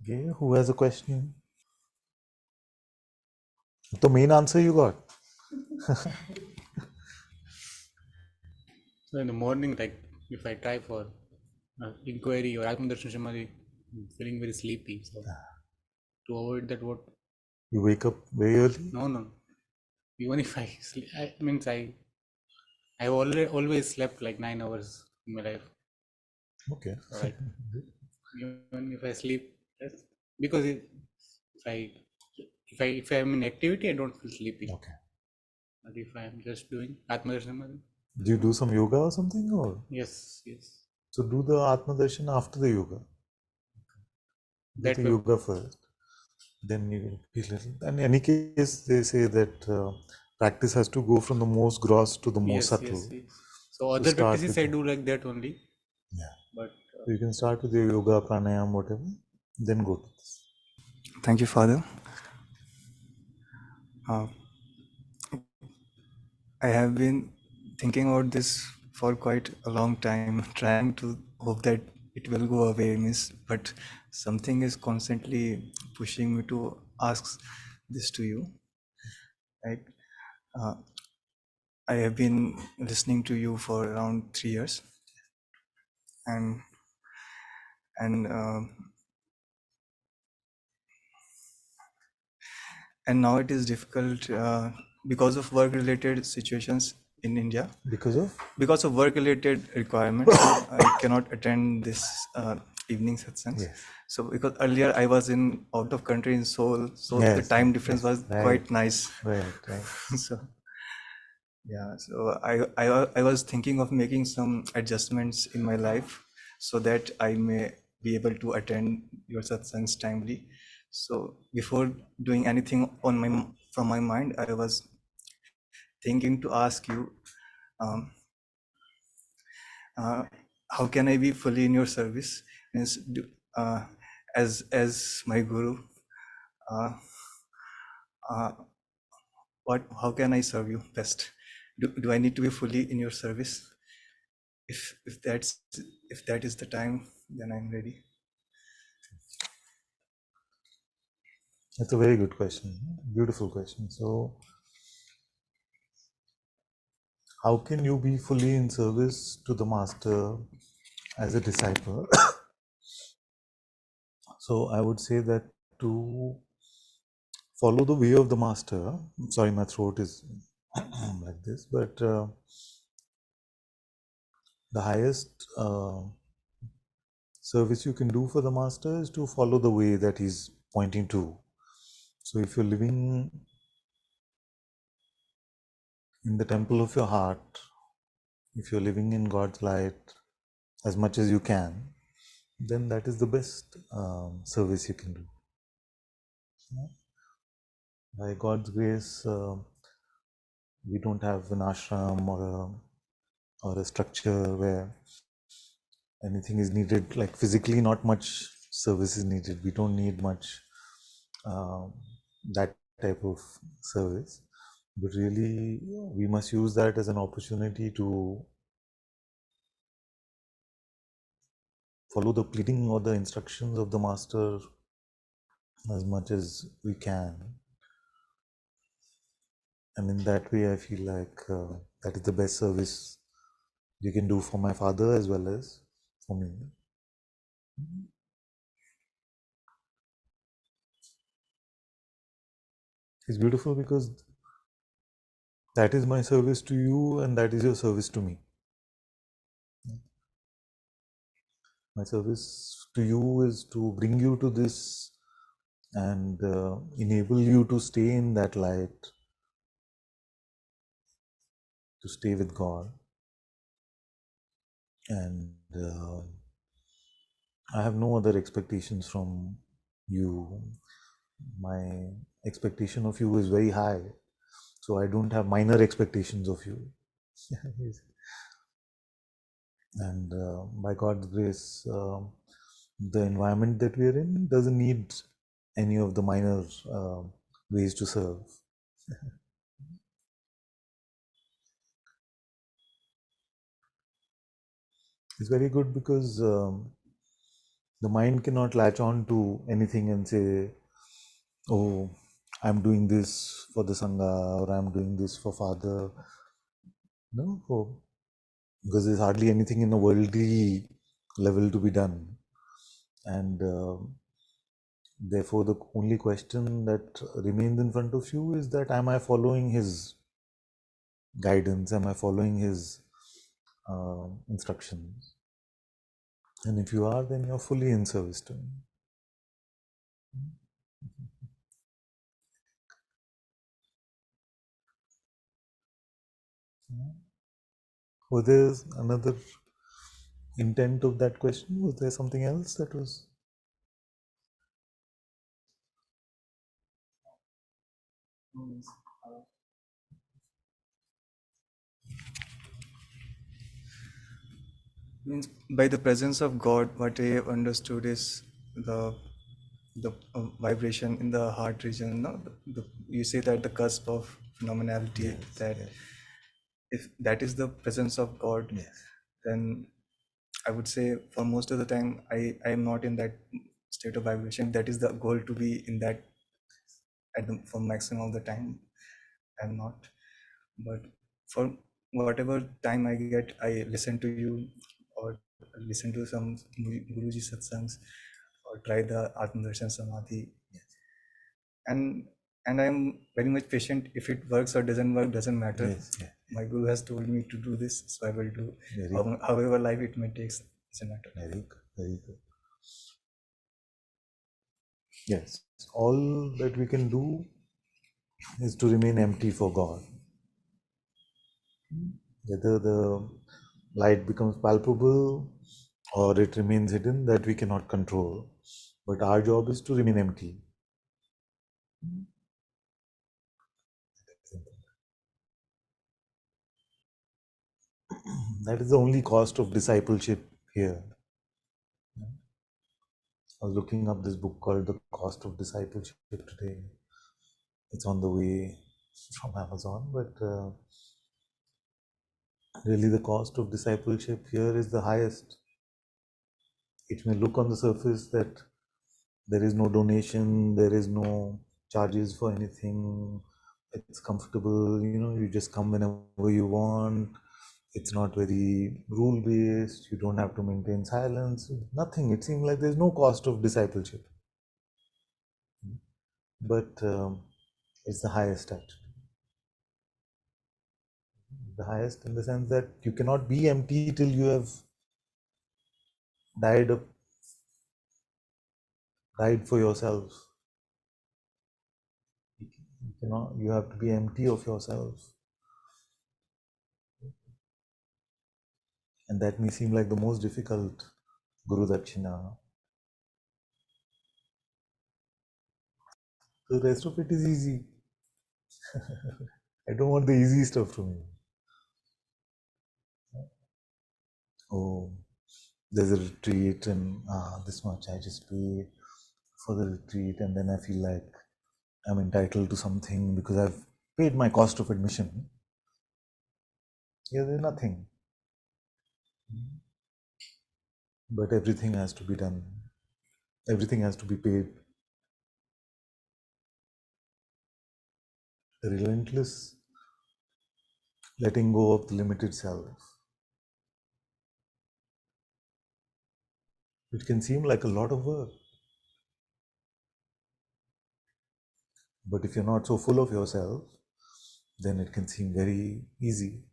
Okay, who has a question? The main answer you got. So in the morning, like if I try for inquiry or Atmadarshan Samadhi, I'm feeling very sleepy. So to avoid that, what? You wake up very early? No, no. Even if I sleep, I've always slept like 9 hours in my life. Okay. So like even if I sleep, that's because if I if I'm in activity, I don't feel sleepy. Okay. But if I'm just doing Atmadarshan Samadhi, Do you do some yoga or something? Or yes, yes, so do the Atma Darshan after the yoga. Do that the way. yoga first. Then you will feel little. In any case, they say that practice has to go from the most gross to the most Yes, yes, subtle. yes. So So other start practices with I do like that only, yeah. but So you can start with your yoga, pranayam, whatever. Then go to this. Thank you, Father. Uh, I have been thinking about this for quite a long time, trying to hope that it will go away, miss. But something is constantly pushing me to ask this to you. Like, uh, I have been listening to you for around 3 years, and and uh, and now it is difficult because of work-related situations in India. Because of? Because of work-related requirements, I cannot attend this evening satsangs. Yes. So because earlier I was in out of country in Seoul, so the Yes. time difference Yes. was Right. quite nice. Right. Right. So yeah, so I was thinking of making some adjustments in my life so that I may be able to attend your satsangs timely. So before doing anything on my from my mind, I was thinking to ask you, um, uh, how can I be fully in your service? Means, uh, as my guru, uh, uh, how can I serve you best? Do I need to be fully in your service? If that is the time, then I'm ready. That's a very good question. Beautiful question. So, how can you be fully in service to the master as a disciple? So, I would say that to follow the way of the master, sorry, my throat is like this, but the highest service you can do for the master is to follow the way that he's pointing to. So, if you're living in the temple of your heart, if you're living in God's light as much as you can, then that is the best service you can do. By God's grace, we don't have an ashram or a structure where anything is needed. Like physically, not much service is needed. We don't need much that type of service. But really, we must use that as an opportunity to follow the pleading or the instructions of the master as much as we can. And in that way, I feel like that is the best service you can do for my father as well as for me. It's beautiful because that is my service to you and that is your service to me. My service to you is to bring you to this and enable you to stay in that light, to stay with God. And I have no other expectations from you. My expectation of you is very high, so I don't have minor expectations of you. And by God's grace, the environment that we are in doesn't need any of the minor ways to serve. It's very good because The mind cannot latch on to anything and say, oh, I'm doing this for the Sangha or I'm doing this for Father. No, because there's hardly anything in a worldly level to be done. And therefore, the only question that remains in front of you is that, am I following his guidance? Am I following his instructions? And if you are, then you're fully in service to him. Was there another intent of that question? Was there something else that was? Means by the presence of God, what I have understood is the vibration in the heart region. No, you say that the cusp of phenomenality. Yes, that yes. if that is the presence of God, Yes. then I would say for most of the time I am not in that state of vibration. That is the goal, to be in that for maximum of the time. I'm not, but for whatever time I get, I listen to you or listen to some Guruji satsangs or try the Atmadarshan Samadhi. And I'm very much patient. If it works or doesn't work, doesn't matter. Yes, yeah. My Guru has told me to do this, so I will do. Very, However life it may take, doesn't matter. very good, very good. Yes, all that we can do is to remain empty for God. Whether the light becomes palpable or it remains hidden, that we cannot control. But our job is to remain empty. That is the only cost of discipleship here. I was looking up this book called The Cost of Discipleship today. It's on the way from Amazon, but really the cost of discipleship here is the highest. It may look on the surface that there is no donation, there is no charges for anything, it's comfortable, you just come whenever you want, it's not very rule based, you don't have to maintain silence, nothing. It seems like there's no cost of discipleship. But it's the highest actually. The highest in the sense that you cannot be empty till you have died for yourself. You have to be empty of yourself. And that may seem like the most difficult Guru Dakshina. The rest of it is easy. I don't want the easy stuff from you. Oh, there's a retreat and this much I just pay for the retreat, and then I feel like I'm entitled to something because I've paid my cost of admission. Here there's nothing. But everything has to be done. Everything has to be paid. The relentless letting go of the limited self. It can seem like a lot of work. But if you're not so full of yourself, then it can seem very easy.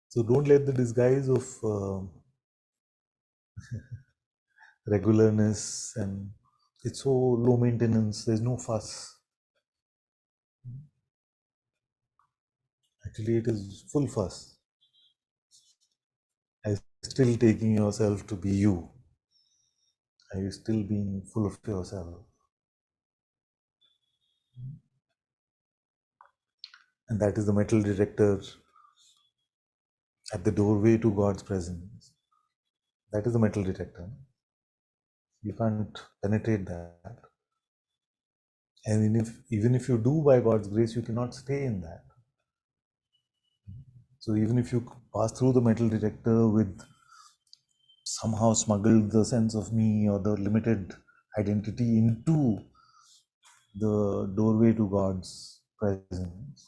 So don't let the disguise of regularness and it's so low maintenance, there's no fuss. Actually, it is full fuss. Are you still taking yourself to be you? Are you still being full of yourself? And that is the metal detector at the doorway to God's presence. That is the metal detector. You can't penetrate that. And even if you do by God's grace, you cannot stay in that. So even if you pass through the metal detector with somehow smuggled the sense of me or the limited identity into the doorway to God's presence,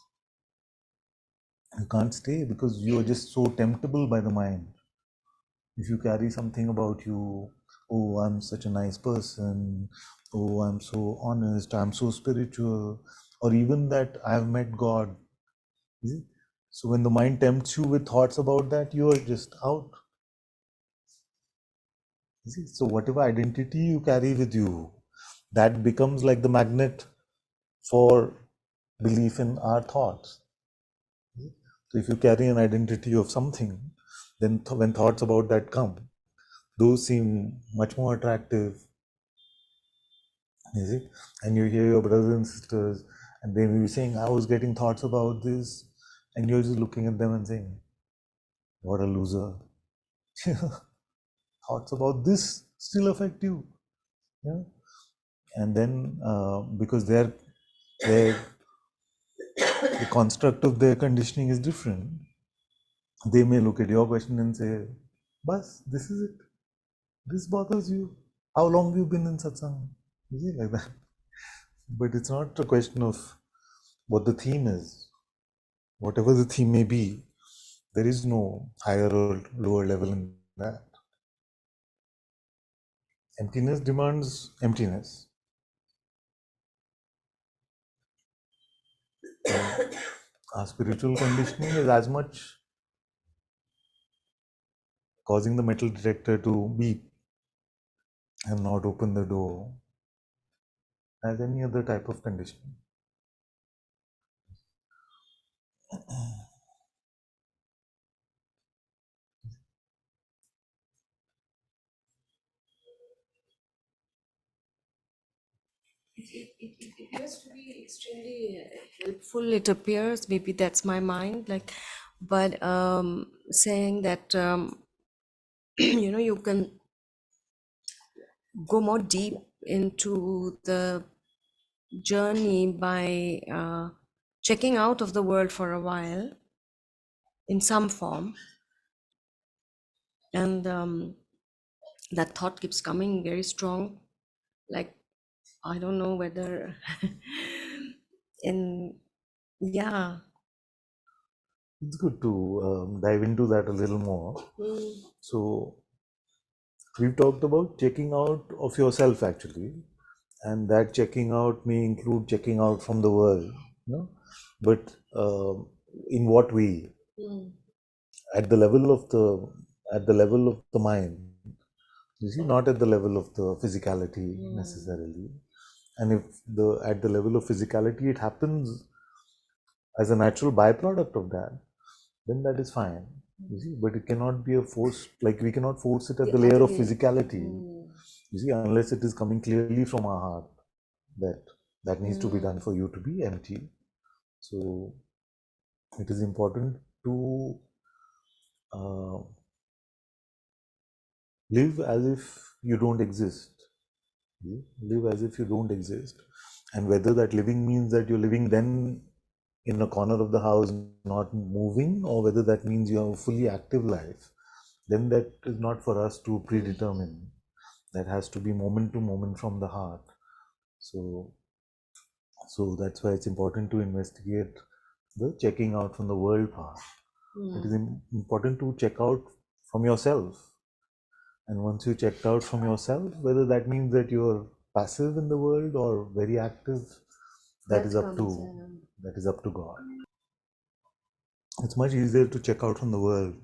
you can't stay because you are just so temptable by the mind. If you carry something about you, oh, I'm such a nice person, oh, I'm so honest, I'm so spiritual, or even that I've met God. You see? So when the mind tempts you with thoughts about that, you are just out. You see? So whatever identity you carry with you, that becomes like the magnet for belief in our thoughts. So if you carry an identity of something, then when thoughts about that come, those seem much more attractive. You see? And you hear your brothers and sisters, and they may be saying, I was getting thoughts about this, and you're just looking at them and saying, what a loser. Thoughts about this still affect you. Yeah? And then because the construct of their conditioning is different, they may look at your question and say, Bas, this is it. This bothers you. How long have you been in satsang? You see, like that. But it's not a question of what the theme is. Whatever the theme may be, there is no higher or lower level in that. Emptiness demands emptiness. Our spiritual conditioning is as much causing the metal detector to beep and not open the door as any other type of conditioning. It appears to be extremely helpful. It appears, maybe that's my mind, like, but saying that you can go more deep into the journey by checking out of the world for a while in some form, and that thought keeps coming very strong, like, I don't know whether in yeah. It's good to dive into that a little more. So, we've talked about checking out of yourself actually, and that checking out may include checking out from the world, but in what way? At the level of the mind, you see, not at the level of the physicality necessarily. And if at the level of physicality it happens as a natural byproduct of that, then that is fine. You see, but it cannot be a force. Like we cannot force it at the layer of physicality. You see, unless it is coming clearly from our heart that needs to be done for you to be empty. So it is important to live as if you don't exist. Live as if you don't exist. And whether that living means that you're living then in a corner of the house not moving, or whether that means you have a fully active life, then that is not for us to predetermine. That has to be moment to moment from the heart. So that's why it's important to investigate the checking out from the world part. It is important to check out from yourself. And once you checked out from yourself, whether that means that you're passive in the world or very active, that is up to God. It's much easier to check out from the world.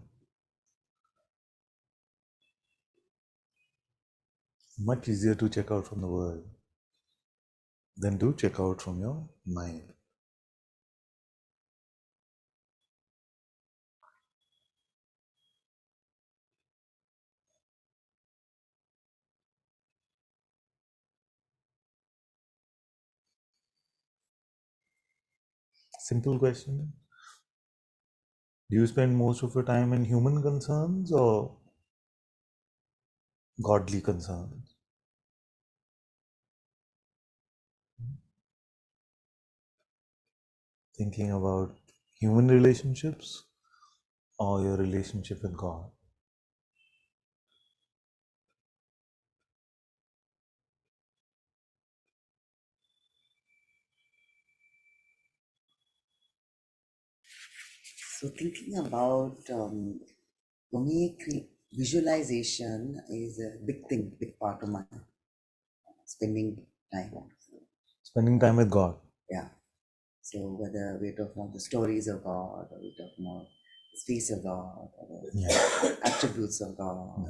Much easier to check out from the world than to check out from your mind. Simple question. Do you spend most of your time in human concerns or godly concerns? thinking about human relationships or your relationship with God? So thinking about, for me, visualization is a big thing, big part of my spending time. Spending time with God. Yeah. So whether we're talking about the stories of God, or we're talking about the face of God, or the attributes of God,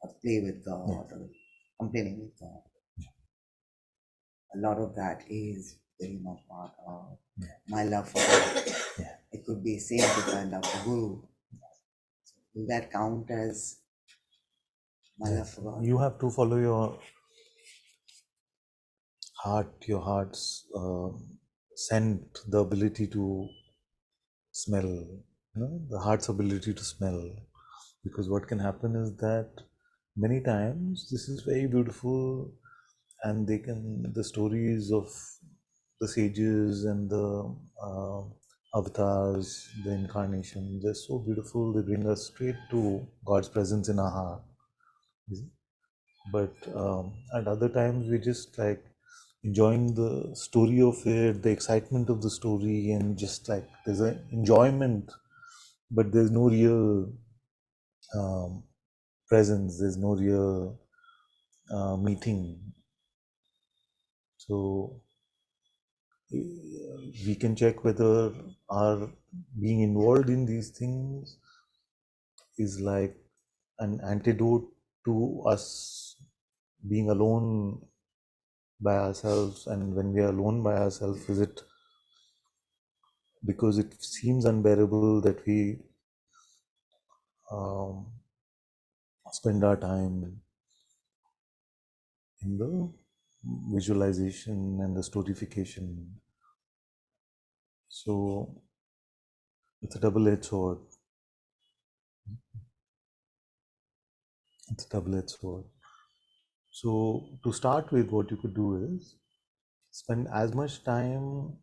or play with God, or complaining with God. A lot of that is very much part of my love for God. It could be same with my love for Guru. Will that count as my love for God? You have to follow your heart, your heart's scent, the ability to smell, the heart's ability to smell. Because what can happen is that many times this is very beautiful, and the stories of the sages and the avatars, the incarnation, they're so beautiful, they bring us straight to God's presence in our heart. But at other times we just like enjoying the story of it, the excitement of the story, and just like there's an enjoyment, but there's no real presence, there's no real meeting. So we can check whether our being involved in these things is like an antidote to us being alone by ourselves. And when we are alone by ourselves, is it because it seems unbearable that we spend our time in the visualization and the storification? So it's a double-edged sword. It's a double-edged sword. So to start with, what you could do is spend as much time,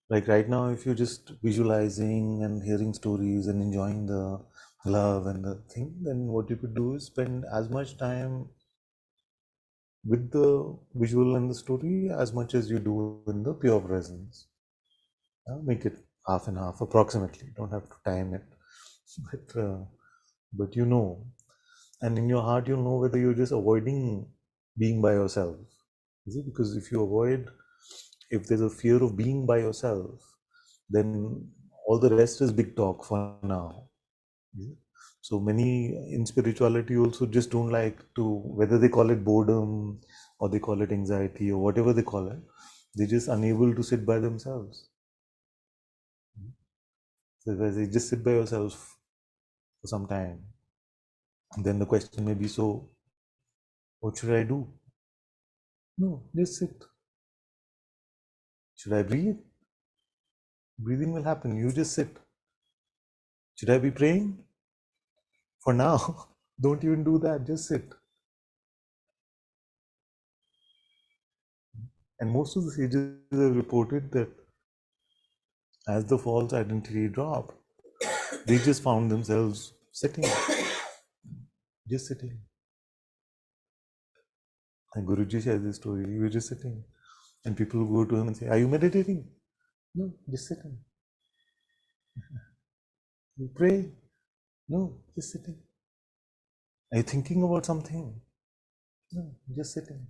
like right now, if you're just visualizing and hearing stories and enjoying the love and the thing, then what you could do is spend as much time with the visual and the story as much as you do in the pure presence. Make it half and half approximately. You don't have to time it, but you know, and in your heart you'll know whether you're just avoiding being by yourself. Is it? Because if there's a fear of being by yourself, then all the rest is big talk for now. So many in spirituality also just don't like to, whether they call it boredom or they call it anxiety or whatever they call it, they're just unable to sit by themselves. So if they just sit by yourself for some time, then the question may be, so what should I do? No, just sit. Should I breathe? Breathing will happen. You just sit. Should I be praying? For now, don't even do that. Just sit. And most of the sages have reported that as the false identity dropped, they just found themselves sitting, just sitting. And Guruji shares this story. He was just sitting, and people go to him and say, "Are you meditating?" No, just sitting. You pray? No, just sitting. Are you thinking about something? No, just sitting.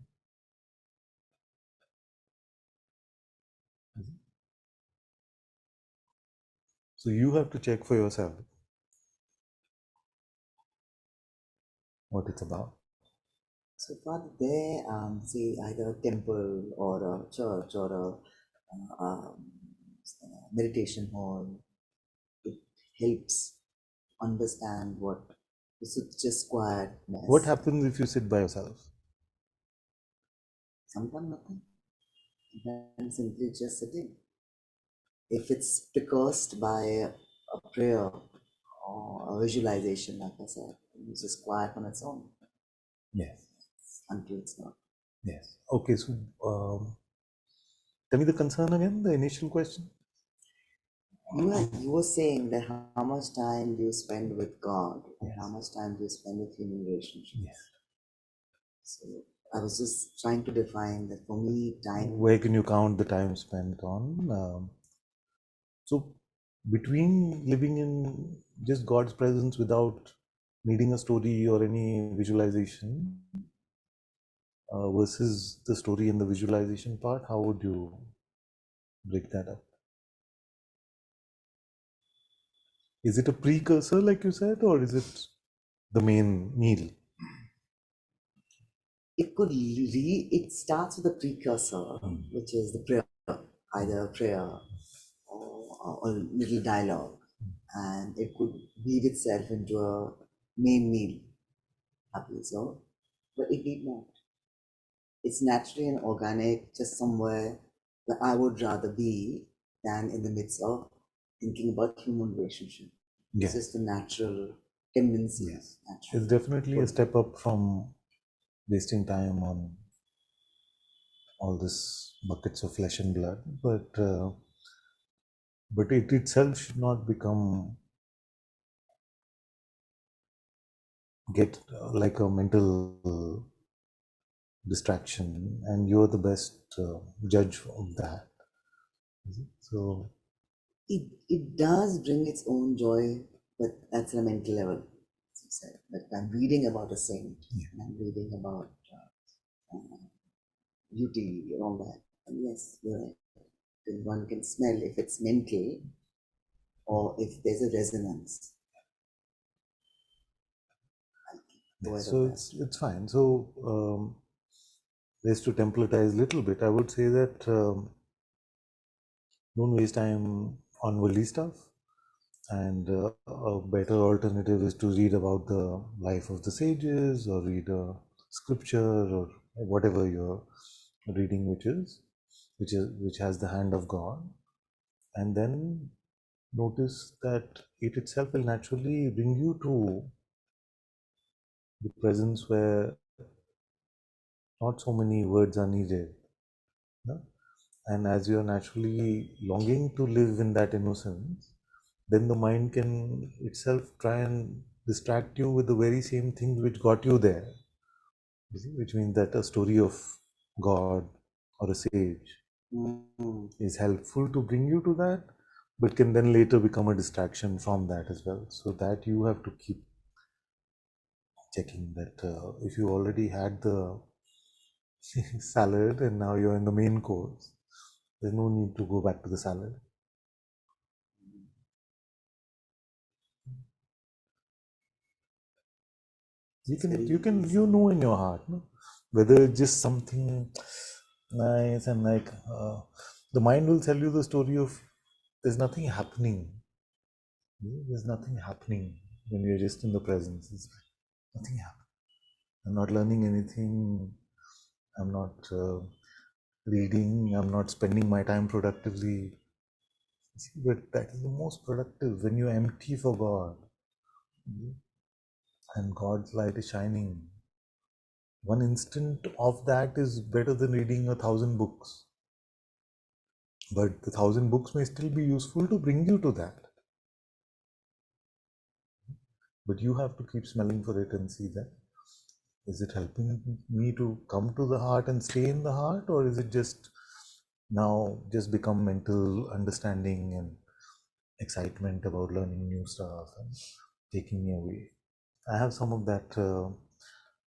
So you have to check for yourself what it's about. So Father, there, say either a temple or a church or a meditation hall, it helps understand what this is just quietness. What happens if you sit by yourself? Sometimes nothing. Then simply just sitting. If it's precursed by a prayer or a visualization, like I said, it's just quiet on its own. Yes. Until it's not. Yes. Okay. So Tell me the concern again, the initial question. You were saying that how much time do you spend with God and how much time do you spend with human relationships? Yes. So I was just trying to define that for me, time. Where can you count the time spent on? So between living in just God's presence without needing a story or any visualization versus the story and the visualization part, how would you break that up? Is it a precursor, like you said, or is it the main meal? It starts with a precursor, which is the prayer, either a prayer or a little dialogue, and it could weave itself into a main meal, happily so, but it need not. It's naturally and organic, just somewhere where I would rather be than in the midst of thinking about human relationship. Yes. It's just a natural tendency. Yes. Natural. It's definitely a step up from wasting time on all this buckets of flesh and blood, but it itself should not get like a mental distraction, and you're the best judge of that. So it does bring its own joy, but that's a mental level, as you said. But I'm reading about a saint, and I'm reading about beauty and all that. And yes, you're right. Then one can smell if it's mental or if there's a resonance. so it's fine. So just to templatize a little bit, I would say that don't waste time on worldly stuff, and a better alternative is to read about the life of the sages or read a scripture or whatever you're reading, which has the hand of God, and then notice that it itself will naturally bring you to the presence where not so many words are needed. No? And as you are naturally longing to live in that innocence, then the mind can itself try and distract you with the very same things which got you there. You see? Which means that a story of God or a sage is helpful to bring you to that, but can then later become a distraction from that as well. So that you have to keep checking that if you already had the salad and now you're in the main course, there's no need to go back to the salad. You know in your heart, no? Whether it's just something nice and like the mind will tell you the story of there's nothing happening. There's nothing happening when you're just in the presence. It's like nothing happening. I'm not learning anything. I'm not reading. I'm not spending my time productively. See, but that is the most productive when you're empty for God and God's light is shining. One instant of that is better than reading 1,000 books. But the 1,000 books may still be useful to bring you to that. But you have to keep smelling for it and see that. Is it helping me to come to the heart and stay in the heart, or is it just now just become mental understanding and excitement about learning new stuff and taking me away? I have some of that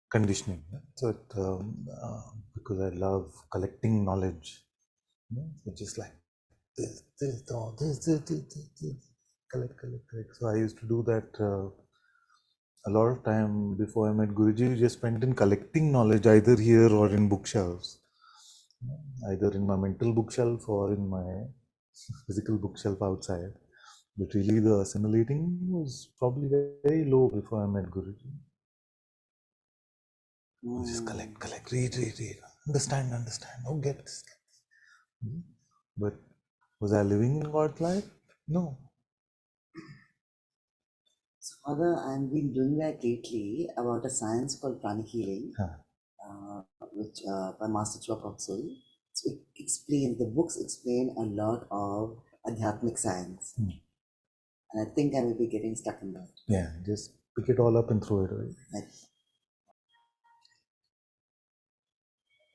conditioning. So because I love collecting knowledge, so just like this, collect. So I used to do that a lot of time before I met Guruji. Just spent in collecting knowledge either here or in bookshelves, either in my mental bookshelf or in my physical bookshelf outside. But really, the assimilating was probably very low before I met Guruji. Just collect, read, understand. Oh, get this. But was I living in God's life? No. So, Father, I've been doing that lately about a science called pranic healing, which by Master Chua Kok Sui. So it the books explain a lot of Adhyatmic science. And I think I may be getting stuck in that. Yeah, just pick it all up and throw it away. Like,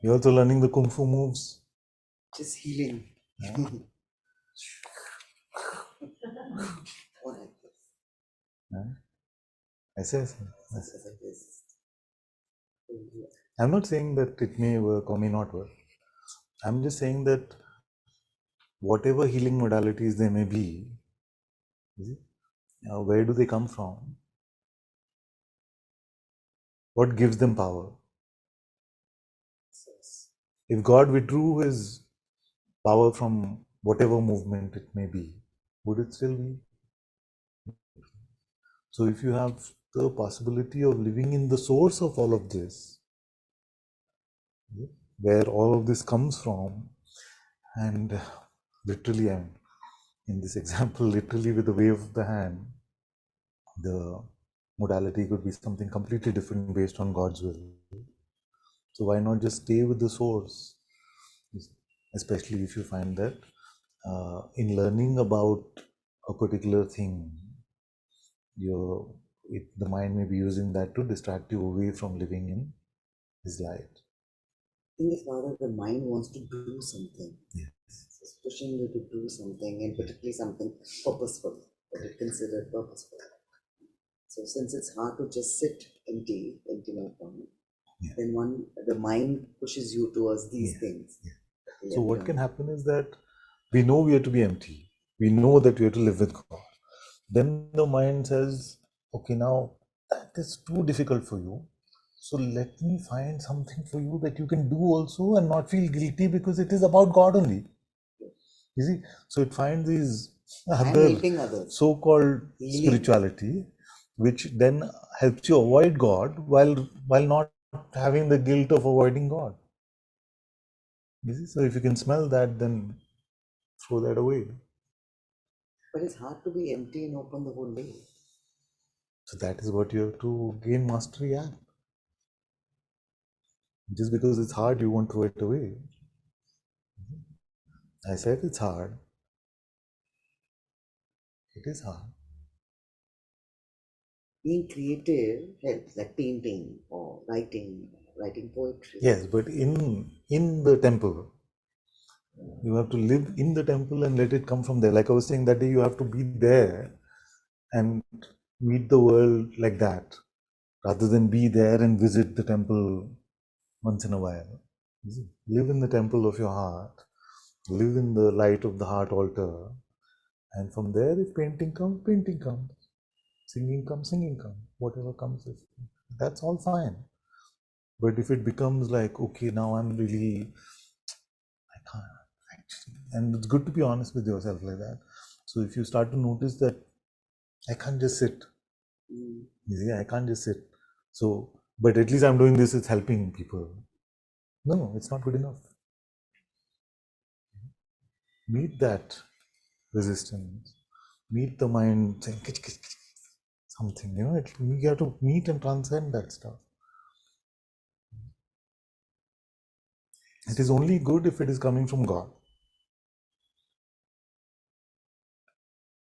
You're also learning the Kung Fu moves. just healing. Or like this. Yes. As like this. I'm not saying that it may work or may not work. I'm just saying that whatever healing modalities they may be, where do they come from? What gives them power? If God withdrew his power from whatever movement it may be, would it still be? So if you have the possibility of living in the source of all of this, where all of this comes from, and literally, I'm in this example, literally with the wave of the hand, the modality could be something completely different based on God's will. So why not just stay with the source? Especially if you find that in learning about a particular thing, the mind may be using that to distract you away from living in His light. I think it's rather the mind wants to do something. Yes. It's pushing you to do something, and particularly something purposeful, that it considered purposeful. So since it's hard to just sit empty not done, then the mind pushes you towards these things. So what can happen is that we know we are to be empty. We know that we are to live with God. Then the mind says, okay, now that is too difficult for you. So let me find something for you that you can do also and not feel guilty because it is about God only. You see? So it finds these other so-called spirituality, which then helps you avoid God while not having the guilt of avoiding God. You see? So if you can smell that, then throw that away. But it's hard to be empty and open the whole day. So that is what you have to gain mastery at. Just because it's hard, you won't throw it away. I said it's hard. It is hard. Being creative helps, like painting or writing poetry. Yes, but in the temple, you have to live in the temple and let it come from there. Like I was saying that day, you have to be there and meet the world like that, rather than be there and visit the temple once in a while. Live in the temple of your heart, live in the light of the heart altar, and from there, if painting comes, painting comes. Singing comes, whatever comes, that's all fine. But if it becomes like, okay, now I can't actually, and it's good to be honest with yourself like that. So if you start to notice that I can't just sit, you see, I can't just sit. So, but at least I'm doing this, it's helping people. No, it's not good enough. Meet that resistance, meet the mind saying, something, you have to meet and transcend that stuff. It is only good if it is coming from God.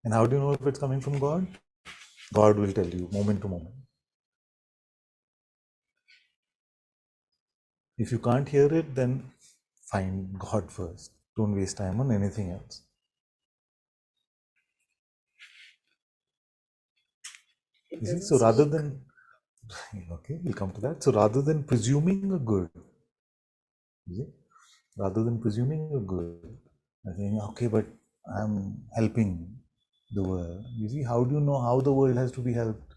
And how do you know if it's coming from God? God will tell you moment to moment. If you can't hear it, then find God first. Don't waste time on anything else. You see, so rather than, okay, we'll come to that. So rather than presuming a good, I think, okay, but I'm helping the world. You see, how do you know how the world has to be helped?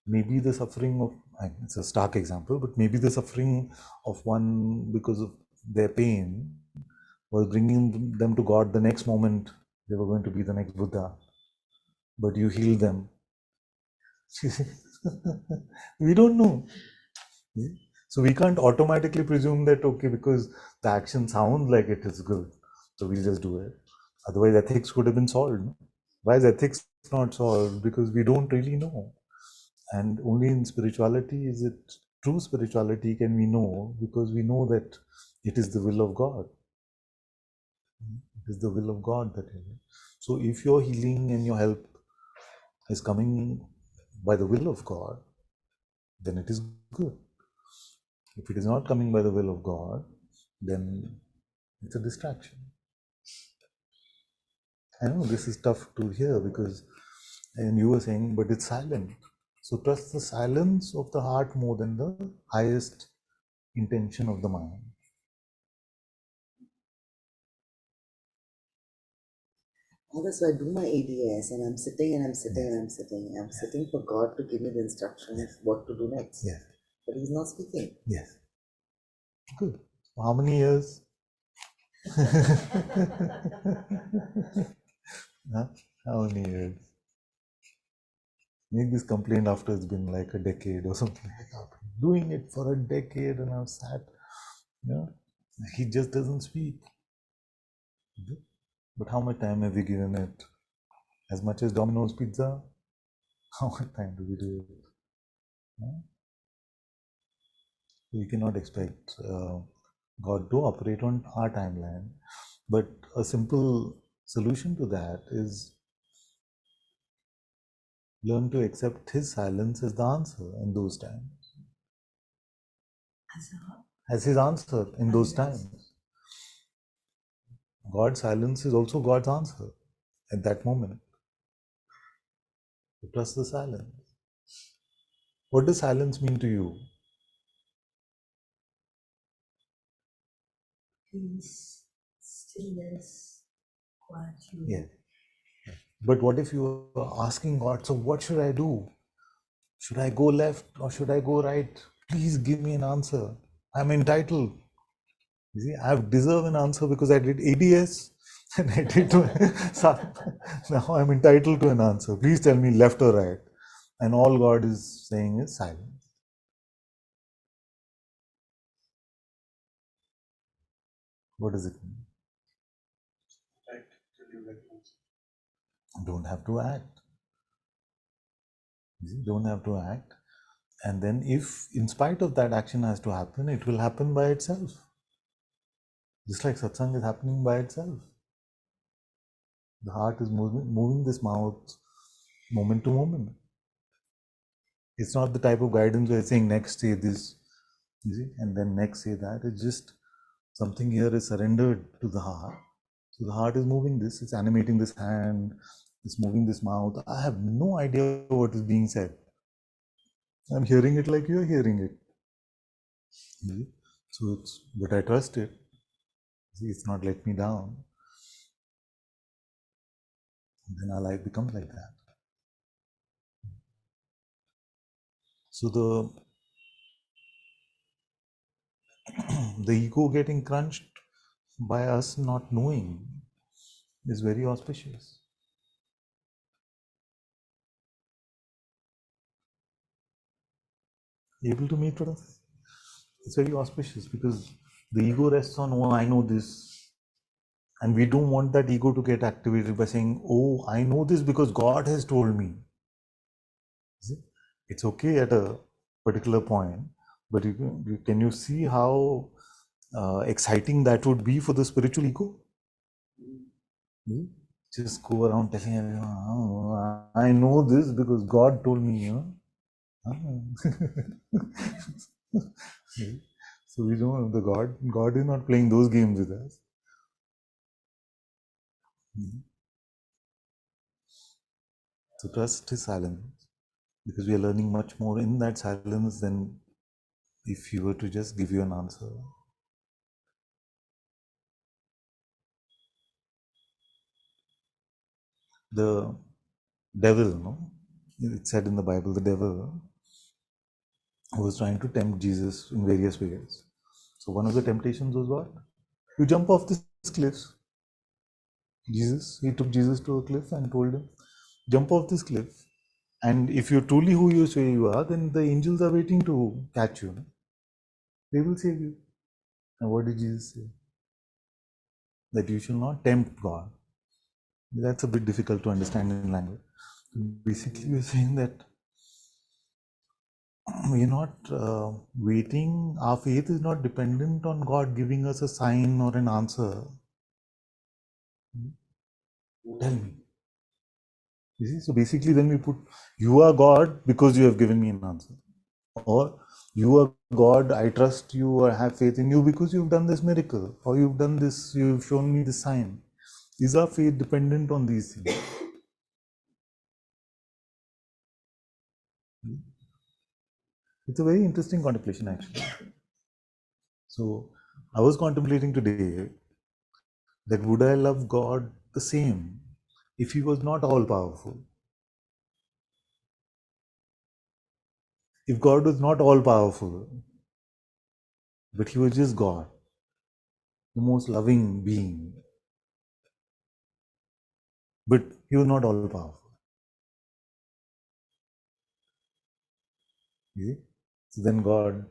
Maybe the suffering of, it's a stark example, but maybe the suffering of one because of their pain was bringing them to God the next moment they were going to be the next Buddha. But you healed them. We don't know. So we can't automatically presume that, okay, because the action sounds like it is good, so we'll just do it. Otherwise, ethics could have been solved. Why is ethics not solved? Because we don't really know. And only in spirituality is it true spirituality can we know, because we know that It is the will of God. It is the will of God that you. So if your healing and your help is coming by the will of God, then it is good. If it is not coming by the will of God, then it's a distraction. I know this is tough to hear because, and you were saying, but it's silent. So trust the silence of the heart more than the highest intention of the mind. So I do my ADS and I'm sitting and I'm sitting and I'm sitting. I'm sitting for God to give me the instructions what to do next. Yes. But He's not speaking. Yes. Good. How many years? Huh? How many years? Make this complaint after it's been like a decade or something like that. Doing it for a decade and I've sat, he just doesn't speak. But how much time have we given it? As much as Domino's pizza? How much time do we do it? We cannot expect God to operate on our timeline. But a simple solution to that is learn to accept His silence as the answer in those times. As His answer in those times. God's silence is also God's answer at that moment. So trust the silence. What does silence mean to you? Peace, stillness, quietude. Yes. But what if you are asking God, so what should I do? Should I go left or should I go right? Please give me an answer. I'm entitled. You see, I deserve an answer because I did ADS and I did. Now I'm entitled to an answer. Please tell me left or right. And all God is saying is silence. What does it mean? Don't have to act. You see, don't have to act. And then if in spite of that action has to happen, it will happen by itself. Just like satsang is happening by itself. The heart is moving this mouth moment to moment. It's not the type of guidance where it's saying next say this, you see, and then next say that. It's just something here is surrendered to the heart. So the heart is moving this, it's animating this hand, it's moving this mouth. I have no idea what is being said. I'm hearing it like you're hearing it. You see? So but I trust it. See, it's not let me down. Then our life becomes like that. So the ego getting crunched by us not knowing is very auspicious. Able to meet with us? It's very auspicious because the ego rests on, oh, I know this. And we don't want that ego to get activated by saying, oh, I know this because God has told me. It's okay at a particular point, but can you see how exciting that would be for the spiritual ego? Just go around telling everyone, oh, I know this because God told me. So we don't know God is not playing those games with us. So trust His silence, because we are learning much more in that silence than if He were to just give you an answer. The devil, it said in the Bible, the devil was trying to tempt Jesus in various ways. So one of the temptations was what? You jump off this cliff. He took Jesus to a cliff and told him, jump off this cliff. And if you're truly who you say you are, then the angels are waiting to catch you. They will save you. And what did Jesus say? That you shall not tempt God. That's a bit difficult to understand in language. Basically, we're saying that we're not waiting. Our faith is not dependent on God giving us a sign or an answer. Tell me. You see, so basically, then we put, you are God because you have given me an answer. Or you are God, I trust you or have faith in you because you've done this miracle. Or you've done this, you've shown me this sign. Is our faith dependent on these things? It's a very interesting contemplation, actually. So, I was contemplating today that would I love God the same if He was not all powerful? If God was not all powerful, but He was just God, the most loving being, but He was not all powerful. You see? So then God,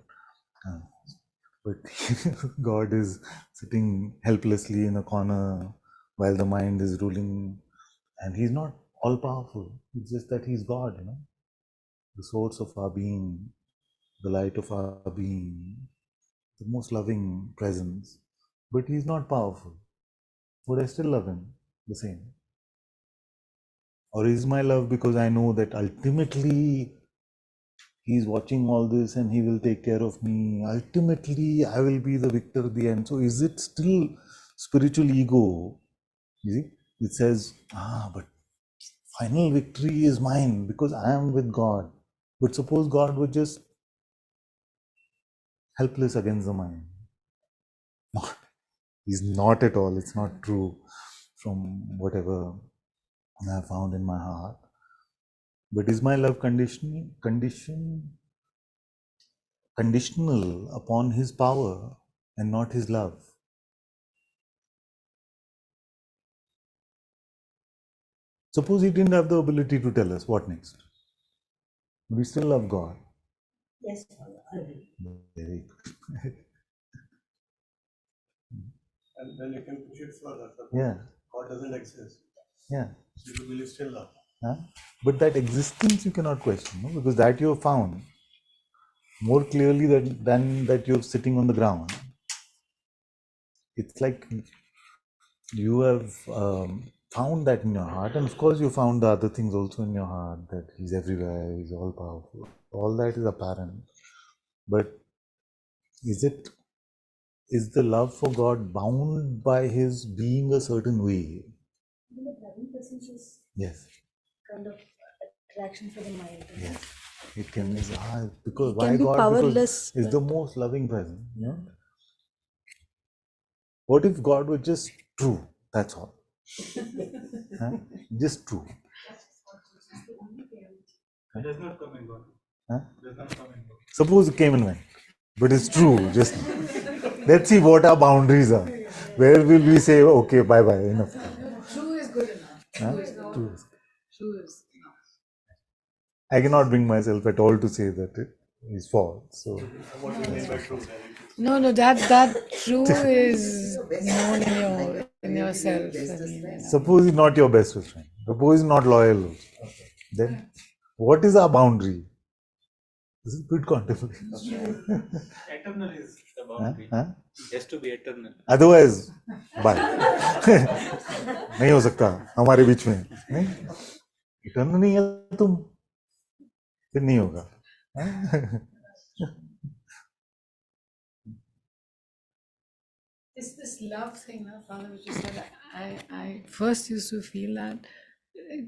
but God is sitting helplessly in a corner while the mind is ruling, and He's not all powerful. It's just that He's God, the source of our being, the light of our being, the most loving presence. But He's not powerful. Would I still love Him the same? Or is my love because I know that ultimately He's watching all this and He will take care of me. Ultimately, I will be the victor at the end. So is it still spiritual ego? You see, it says, but final victory is mine because I am with God. But suppose God was just helpless against the mind. He's not at all. It's not true from whatever I have found in my heart. But is my love conditional upon His power and not His love? Suppose He didn't have the ability to tell us what next. We still love God. Yes, Father, I will. Very good. And then you can push it further. Yeah. God doesn't exist. Yeah. You will still love. But that existence you cannot question, no? Because that you have found more clearly than that you're sitting on the ground. It's like you have found that in your heart, and of course you found the other things also in your heart, that He's everywhere, He's all powerful. All that is apparent. But is the love for God bound by His being a certain way? Even the loving presence is Yes. kind of attraction for the mind. Yes. It can be because He why can be God? powerless, Because is the most loving presence. What if God was just true? That's all. Just true. It does not come and go. Does not come and go. Suppose it came and went, but it's true. Just let's see what our boundaries are. Where will we say, okay, bye bye, enough? True is good enough. True is not. True. True is enough. I cannot bring myself at all to say that it is false. So What do you mean by true? No, that true is known in yourself. I mean, suppose he's not your best friend. Suppose he's not loyal also. Then what is our boundary? This is good contemplation. Eternal is the boundary. Just to be eternal. Otherwise, bye. नहीं हो सकता हमारे बीच में नहीं eternal नहीं है तुम फिर नहीं होगा it's this love thing, Father, which you said. I first used to feel that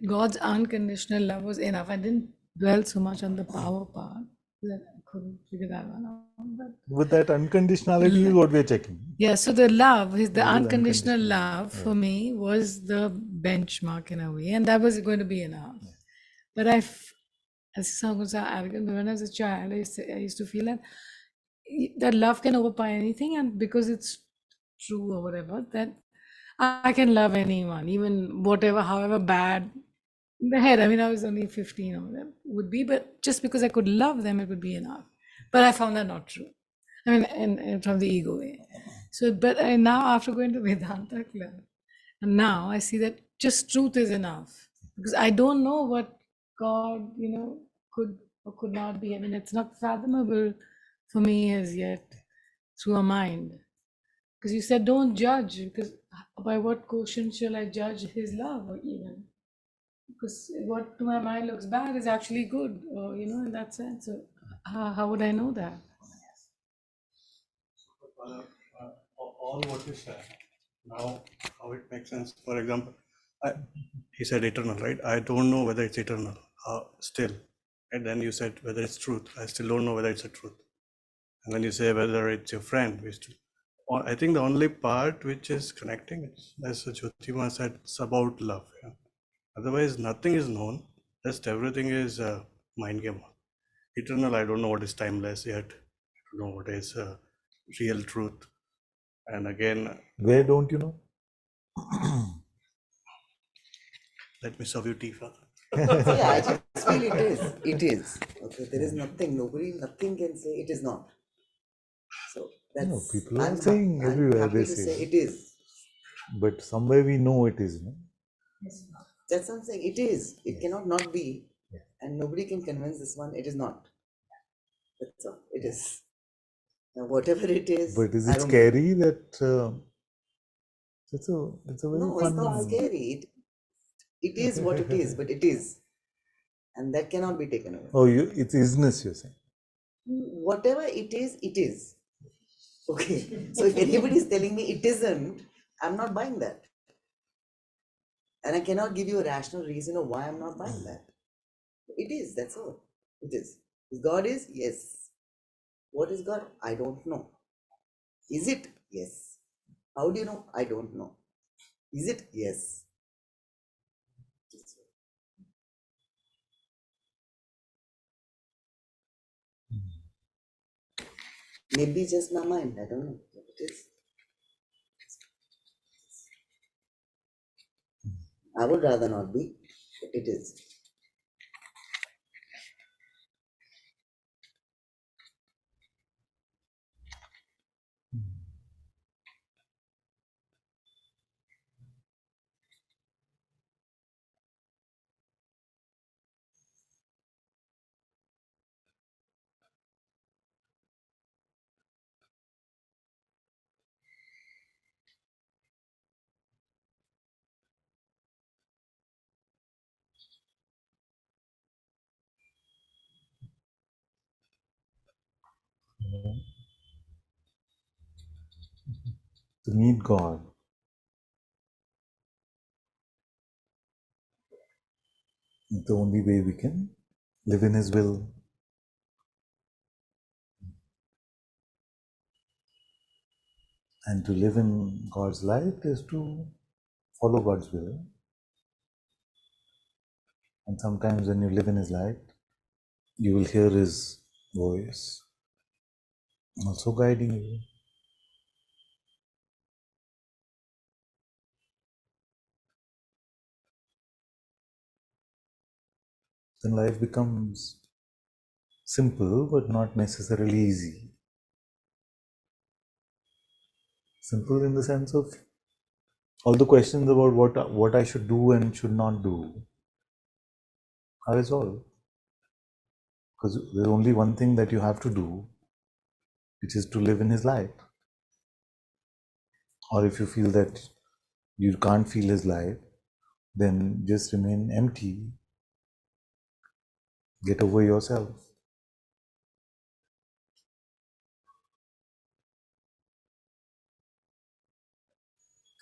God's unconditional love was enough. I didn't dwell so much on the power part. That I couldn't figure that one out. But with that unconditionality is what we are checking. yeah, so the love, the What is unconditional unconditional? love for me was the benchmark in a way, and that was going to be enough. But as it sounds arrogant, but when I was a child, I used to feel that love can overpower anything, and because it's true or whatever, that I can love anyone, even whatever, however bad in the head. I mean, I was only 15 or whatever would be, but just because I could love them, it would be enough. But I found that not true. I mean, and from the ego way. So, but now after going to Vedanta club, and now I see that just truth is enough, because I don't know what God, could or could not be. I mean, it's not fathomable for me as yet through a mind. Because you said don't judge, because by what quotient shall I judge his love, or even? Because what to my mind looks bad is actually good, or, in that sense. So how would I know that? All what you said, now how it makes sense. For example, he said eternal, right? I don't know whether it's eternal still. And then you said whether it's truth. I still don't know whether it's a truth. And then you say whether it's your friend. I think the only part which is connecting, as Jyotima said, it's about love. Yeah. Otherwise, nothing is known. Just everything is a mind game. Eternal, I don't know what is timeless yet. I don't know what is real truth. And again, Where don't you know? let me serve you tea, Father. Yeah, I just feel it is. It is. Okay, there is nothing, nothing can say it is not. So that's, No, people are saying everywhere happy they to say. say it is. But somewhere we know it is. No? That's what I'm saying. It is. It Yes. cannot not be. Yeah. And nobody can convince this one it is not. That's all. It is. Now, whatever it is, But is I it don't scary that it's a very know. No, fun. it's not scary. It is what it is, but it is. And that cannot be taken away. Oh, it's isness, you're saying. Whatever it is, it is. Okay. So if anybody is telling me it isn't, I'm not buying that. And I cannot give you a rational reason of why I'm not buying that. It is, that's all. It is. God is? Yes. What is God? I don't know. Is it? Yes. How do you know? I don't know. Is it? Yes. Maybe just my mind. I don't know what it is. I would rather not be, but it is. To meet God, it's the only way we can live in His will. And to live in God's light is to follow God's will. And sometimes when you live in His light, you will hear His voice also guiding you. Then life becomes simple but not necessarily easy. Simple in the sense of all the questions about what I should do and should not do are resolved. Because there's only one thing that you have to do, which is to live in His light. Or if you feel that you can't feel His light, then just remain empty. Get over yourself.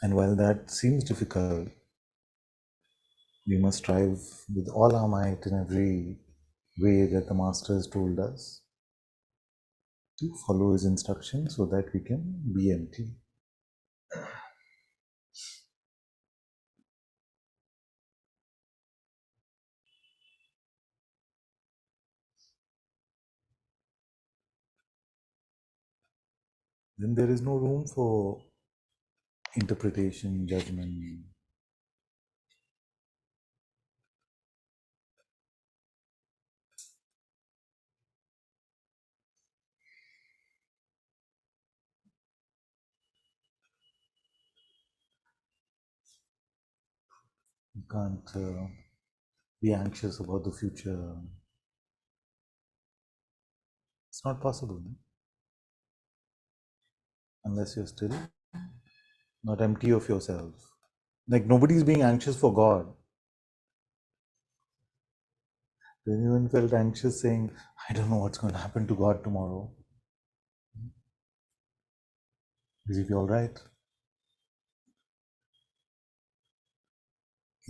And while that seems difficult, we must strive with all our might in every way that the Master has told us to follow His instructions so that we can be empty. Then there is no room for interpretation, judgment. You can't be anxious about the future. It's not possible, no? Unless you're still not empty of yourself. Like nobody's being anxious for God. When anyone felt anxious saying, I don't know what's going to happen to God tomorrow? Is he all right?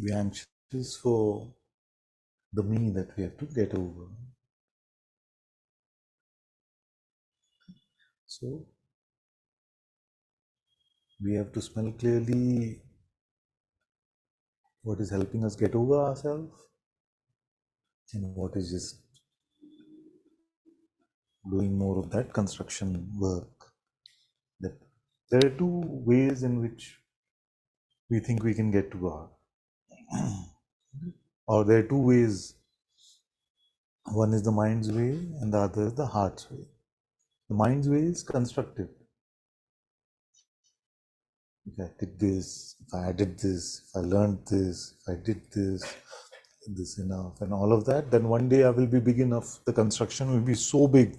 We're anxious for the me that we have to get over. So we have to smell clearly what is helping us get over ourselves and what is just doing more of that construction work. That there are two ways in which we think we can get to God. Or there are two ways. One is the mind's way and the other is the heart's way. The mind's way is constructive. If I did this, if I added this, if I learned this, if I did this enough and all of that, then one day I will be big enough, the construction will be so big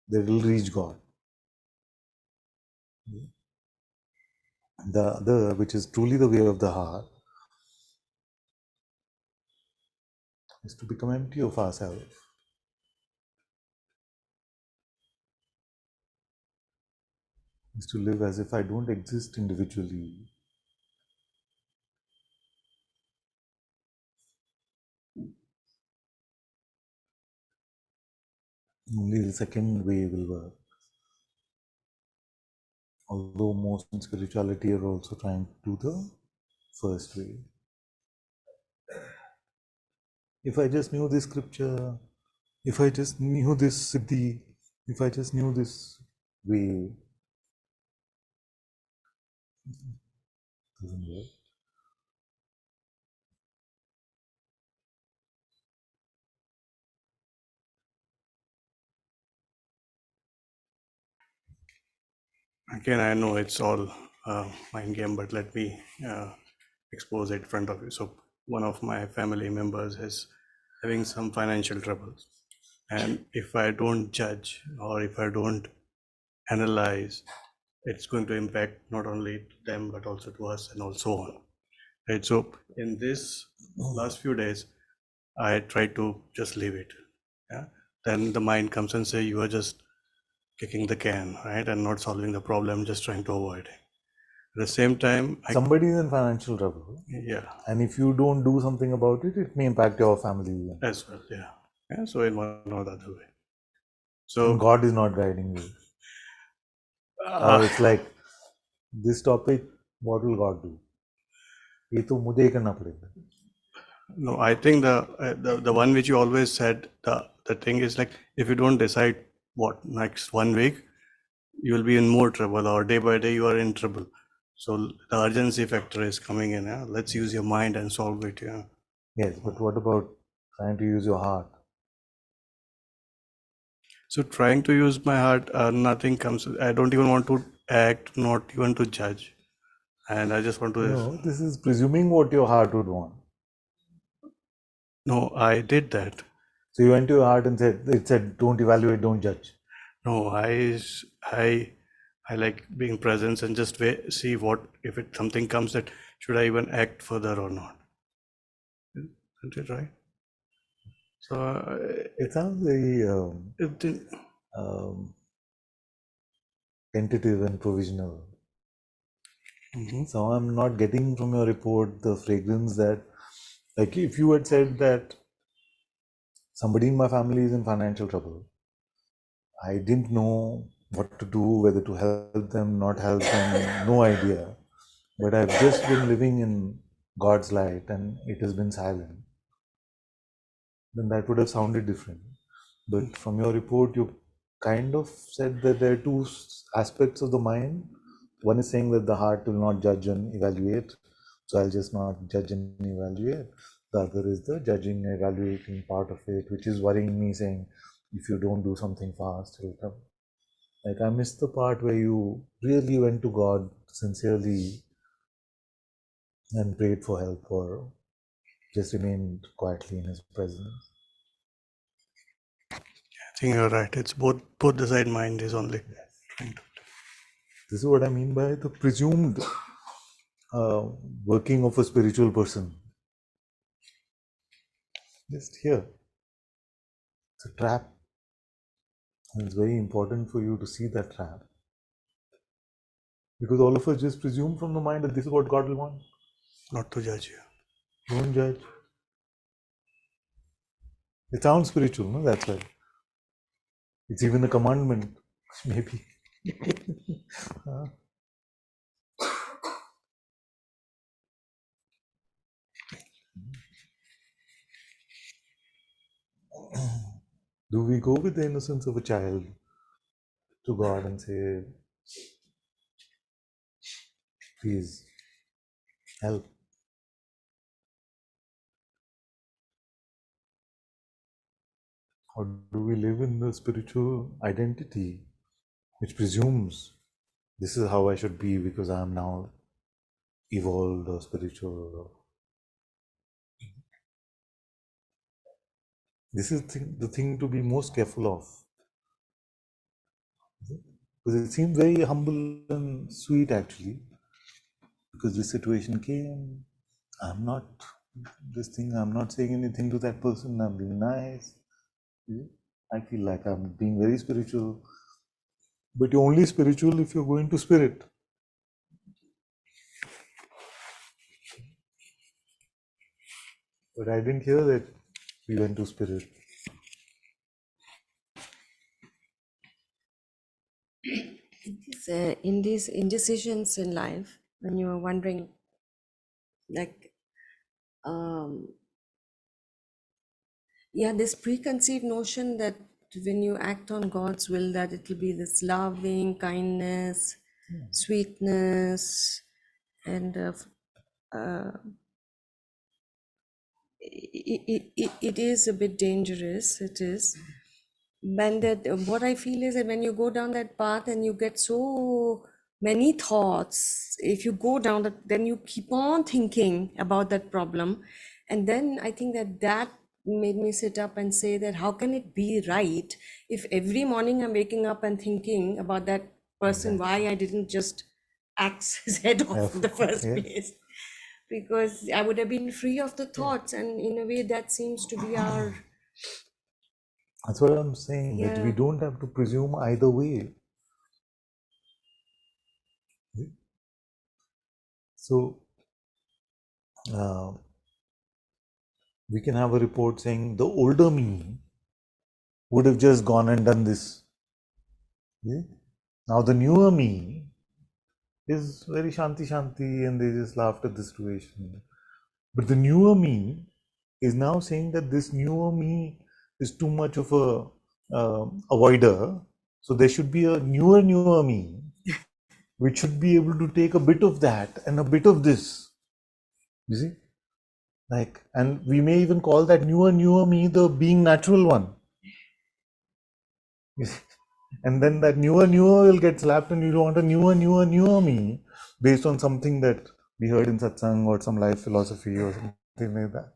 that it will reach God. The other, which is truly the way of the heart, is to become empty of ourselves. Is to live as if I don't exist individually. Only the second way will work. Although most in spirituality are also trying to do the first way. If I just knew this scripture, if I just knew this siddhi, if I just knew this way, doesn't work. Again, I know it's all mind game, but let me expose it in front of you. So one of my family members is having some financial troubles. And if I don't judge or if I don't analyze, it's going to impact not only them, but also to us and also on. Right. So in this last few days, I try to just leave it. Yeah. Then the mind comes and say, you are just kicking the can, right? And not solving the problem, just trying to avoid it. At the same time, Somebody is in financial trouble. Yeah. And if you don't do something about it, it may impact your family. As well, yeah. Yeah. So in one or the other way. So and God is not guiding you. Or it's like, this topic, what will God do? ये तो मुझे ही करना पड़ेगा. No, I think the one which you always said, the thing is like, if you don't decide what next 1 week, you will be in more trouble, or day by day you are in trouble. So the urgency factor is coming in. Yeah? Let's use your mind and solve it. Yeah. Yes, but what about trying to use your heart? So trying to use my heart, nothing comes. I don't even want to act, not even to judge, and I just want to. No, this is presuming what your heart would want. No, I did that. So you went to your heart and said, don't evaluate, don't judge. No, I like being present and just see what, if it something comes, that should I even act further or not. Isn't it right? So it sounds very tentative and provisional. So I'm not getting from your report the fragrance that, like, if you had said that somebody in my family is in financial trouble, I didn't know what to do, whether to help them, not help them, no idea. But I've just been living in God's light and it has been silent. Then that would have sounded different. But from your report, you kind of said that there are two aspects of the mind. One is saying that the heart will not judge and evaluate, so I'll just not judge and evaluate. The other is the judging and evaluating part of it, which is worrying me, saying, if you don't do something fast, it'll come. Like, I missed the part where you really went to God sincerely and prayed for help, or just remained quietly in His presence. think you're right. It's both the side mind is only trying to. This is what I mean by the presumed working of a spiritual person. Just here. It's a trap. And it's very important for you to see that trap. Because all of us just presume from the mind that this is what God will want. Not to judge you. Don't judge. It sounds spiritual, no? That's why. It's even a commandment, maybe. Do we go with the innocence of a child to God and say, please help? Or do we live in the spiritual identity which presumes this is how I should be because I am now evolved or spiritual? This is the thing to be most careful of. Because it seems very humble and sweet actually. Because this situation came, I'm not saying anything to that person, I'm being nice. I feel like I'm being very spiritual. But you're only spiritual if you're going to spirit. But I didn't hear that we went to spirit. In these indecisions in life, when you are wondering, like, this preconceived notion that when you act on God's will, that it will be this loving kindness, sweetness, and it is a bit dangerous. It is. And that what I feel is that when you go down that path and you get so many thoughts, if you go down that, then you keep on thinking about that problem. And then I think that made me sit up and say that how can it be right if every morning I'm waking up and thinking about that person, why I didn't just axe his head off in the first place? Because I would have been free of the thoughts, and in a way that seems to be our... That's what I'm saying, that we don't have to presume either way. So, we can have a report saying the older me would have just gone and done this. Now the newer me is very shanti and they just laughed at the situation. But the newer me is now saying that this newer me is too much of a avoider. So there should be a newer me which should be able to take a bit of that and a bit of this. You see? Like, and we may even call that newer me the being natural one. And then that newer will get slapped, and you don't want a newer me based on something that we heard in Satsang or some life philosophy or something like that.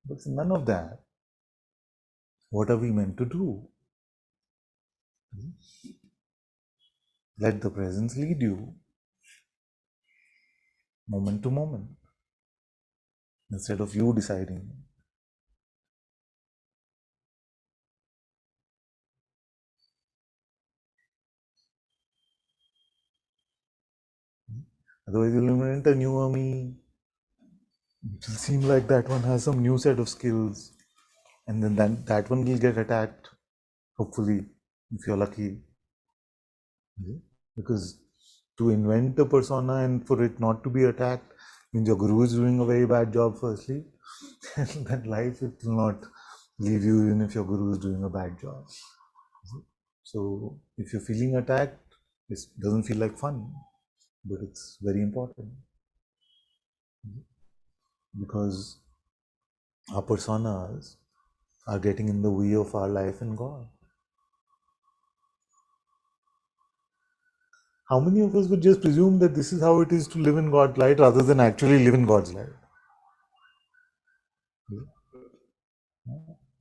But none of that. What are we meant to do? Let the presence lead you, moment to moment, instead of you deciding. Otherwise, you'll invent a newer me. It will seem like that one has some new set of skills, and then that one will get attacked, hopefully, if you're lucky. Because to invent a persona and for it not to be attacked means your guru is doing a very bad job, firstly. And then life, it will not leave you even if your guru is doing a bad job. So if you're feeling attacked, it doesn't feel like fun, but it's very important. Because our personas are getting in the way of our life in God. How many of us would just presume that this is how it is to live in God's light rather than actually live in God's light?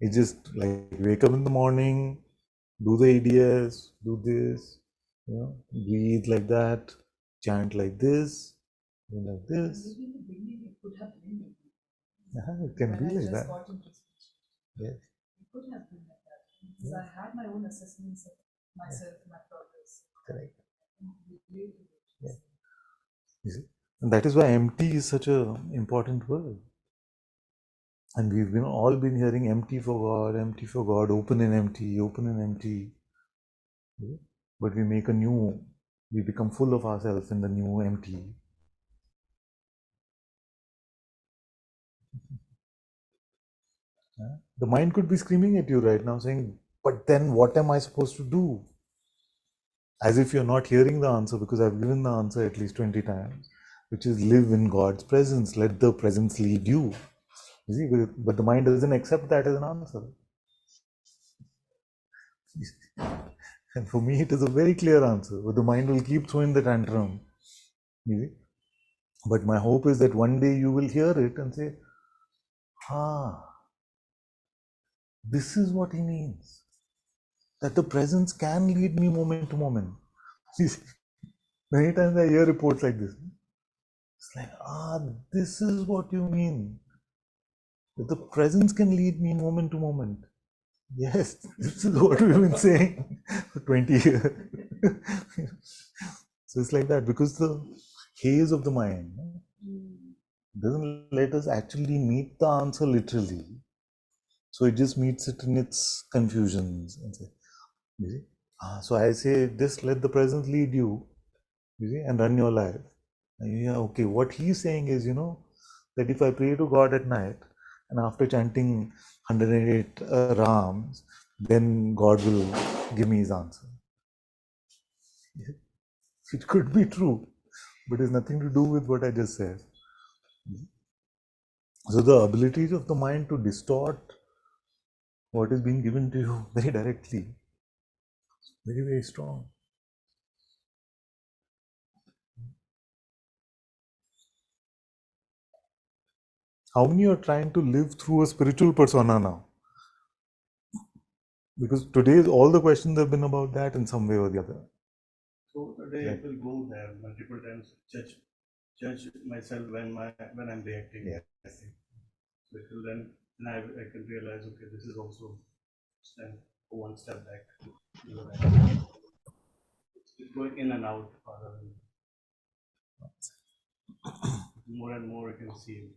It's just like wake up in the morning, do the ADS, do this, breathe like that, chant like this, do like this. Maybe in the beginning it could have been. Yeah, it can When be I like just that. got into speech. Yes. It could have been like that. Because I had my own assessments of myself, my progress. Correct. Related to it. Yeah. You see? And that is why empty is such an important word. And we've all been hearing empty for God, open and empty, open and empty. Yeah? But we become full of ourselves in the new empty. Yeah? The mind could be screaming at you right now saying, but then what am I supposed to do? As if you're not hearing the answer, because I've given the answer at least 20 times, which is live in God's presence, let the presence lead you. You see, but the mind doesn't accept that as an answer. And for me, it is a very clear answer, but the mind will keep throwing the tantrum. You see? But my hope is that one day you will hear it and say, this is what he means. That the presence can lead me moment to moment. Many times I hear reports like this. It's like, this is what you mean. That the presence can lead me moment to moment. Yes, this is what we've been saying for 20 years. So it's like that, because the haze of the mind doesn't let us actually meet the answer literally. So it just meets it in its confusions. And say, you see? So I say, just let the presence lead you, see, and run your life. Yeah, okay. What he's saying is, that if I pray to God at night, and after chanting 108 Rams, then God will give me his answer. It could be true, but it's nothing to do with what I just said. So the ability of the mind to distort what is being given to you very directly, very, very strong. How many are trying to live through a spiritual persona now? Because today all the questions have been about that in some way or the other. So today it will go there multiple times, judge myself when I'm reacting. Yeah. So till then I can realize, okay, this is also one step back. It's going in and out rather than more and more you can see.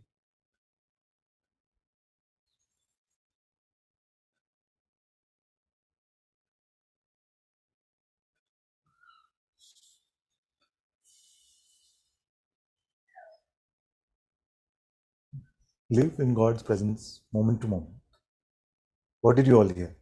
Live in God's presence moment to moment. What did you all hear?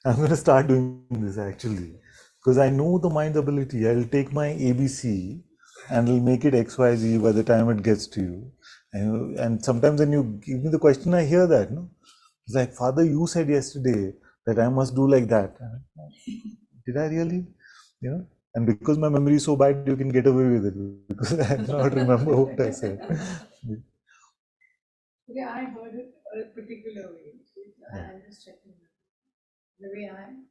I'm going to start doing this actually, because I know the mind's ability. I'll take my ABC and I'll make it XYZ by the time it gets to you. And sometimes when you give me the question, I hear that. No? It's like, Father, you said yesterday that I must do like that. Did I really? And because my memory is so bad, you can get away with it, because I cannot remember what I said. Yeah, I heard it a particular way. Yeah. I'm just checking the way I am.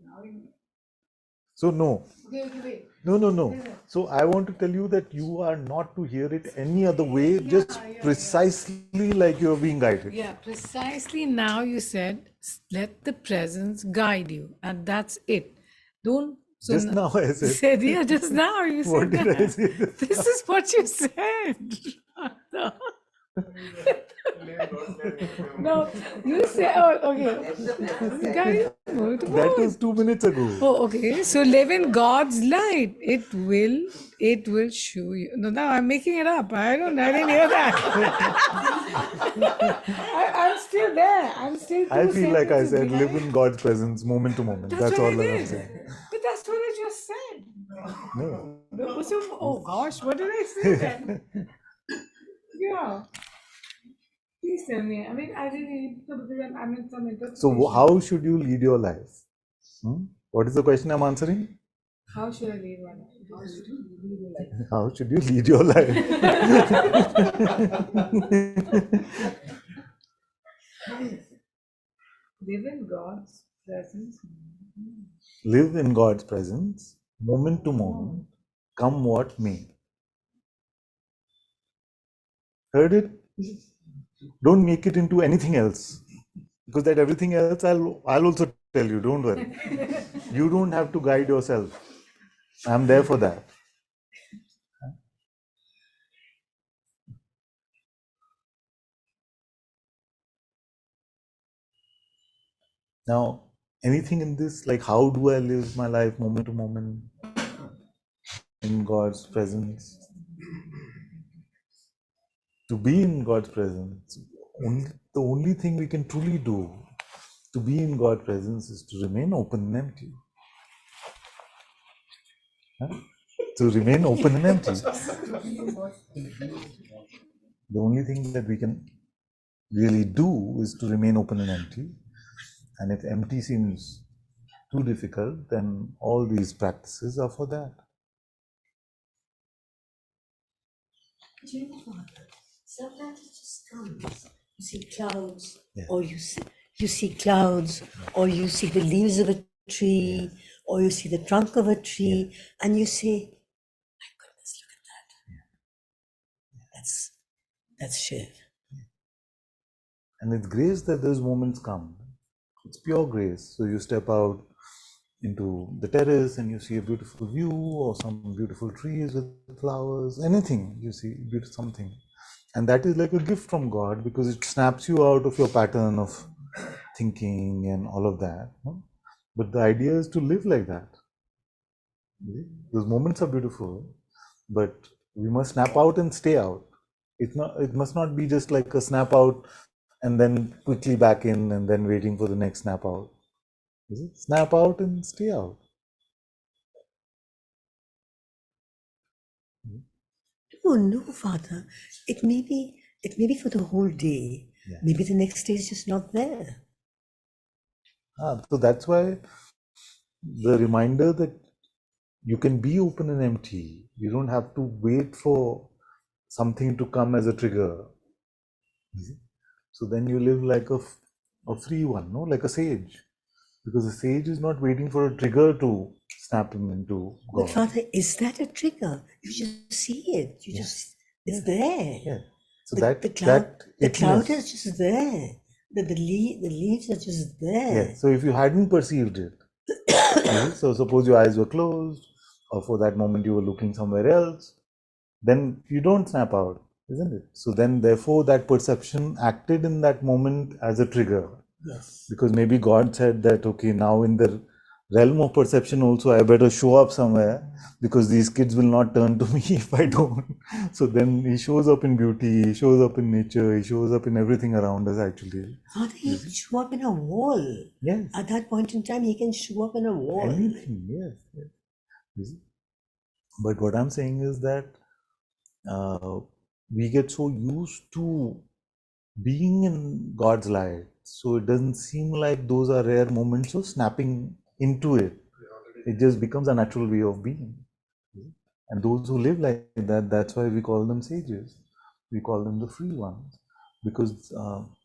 Now you know. So no. Okay, wait. No. So I want to tell you that you are not to hear it any other way, just precisely like you're being guided. Yeah, precisely now you said, let the presence guide you, and that's it. Don't. So Just now I said. yeah, just now you said What did that. I say? This is what you said. No, you said, okay. Guys, That was 2 minutes ago. Oh, okay. So live in God's light. It will show you. No, now I'm making it up. I didn't hear that. I'm still there. I'm still. I feel like I said, live in God's presence moment to moment. That's all that I'm saying. But that's what I just said. No. So, oh gosh, what did I say then? Yeah. Please tell me. I mean, I really, because I'm in some interpretation. So how should you lead your life? What is the question I'm answering? How should I lead my life? How should you lead your life? Live in God's presence. Live in God's presence, moment to moment, come what may. Heard it? Don't make it into anything else. Because that everything else, I'll also tell you, don't worry. You don't have to guide yourself. I'm there for that. Now, anything in this, like how do I live my life moment to moment in God's presence? To be in God's presence, the only thing we can truly do to be in God's presence is to remain open and empty. Huh? To remain open and empty. The only thing that we can really do is to remain open and empty. And if empty seems too difficult, then all these practices are for that. Sometimes it just comes. You see clouds, Yeah. or you see clouds, or you see the leaves of a tree, or you see the trunk of a tree, and you say, "My goodness, look at that! That's Shiv." And it's grace that those moments come. It's pure grace. So you step out into the terrace and you see a beautiful view or some beautiful trees with flowers, anything you see, beautiful something. And that is like a gift from God because it snaps you out of your pattern of thinking and all of that. No? But the idea is to live like that. Those moments are beautiful, but we must snap out and stay out. It must not be just like a snap out and then quickly back in and then waiting for the next snap out. Is it? Snap out and stay out. Oh no, Father. It may be for the whole day. Yeah. Maybe the next day is just not there. So that's why the reminder that you can be open and empty. You don't have to wait for something to come as a trigger. So then you live like a free one, no? Like a sage. Because a sage is not waiting for a trigger to snap him into But God. Father, is that a trigger? You just see it. You just it's there. Yeah. So The cloud is just there. The leaves are just there. Yeah. So if you hadn't perceived it, so suppose your eyes were closed, or for that moment you were looking somewhere else, then you don't snap out, isn't it? So then, therefore, that perception acted in that moment as a trigger. Yes. Because maybe God said that, okay, now in the realm of perception also, I better show up somewhere because these kids will not turn to me if I don't. So then he shows up in beauty, he shows up in nature, he shows up in everything around us actually. Father, he can show up in a wall. Yes. At that point in time, he can show up in a wall. Anything, yes. But what I'm saying is that we get so used to being in God's light, so it doesn't seem like those are rare moments of snapping into it. It just becomes a natural way of being. And those who live like that, that's why we call them sages. We call them the free ones because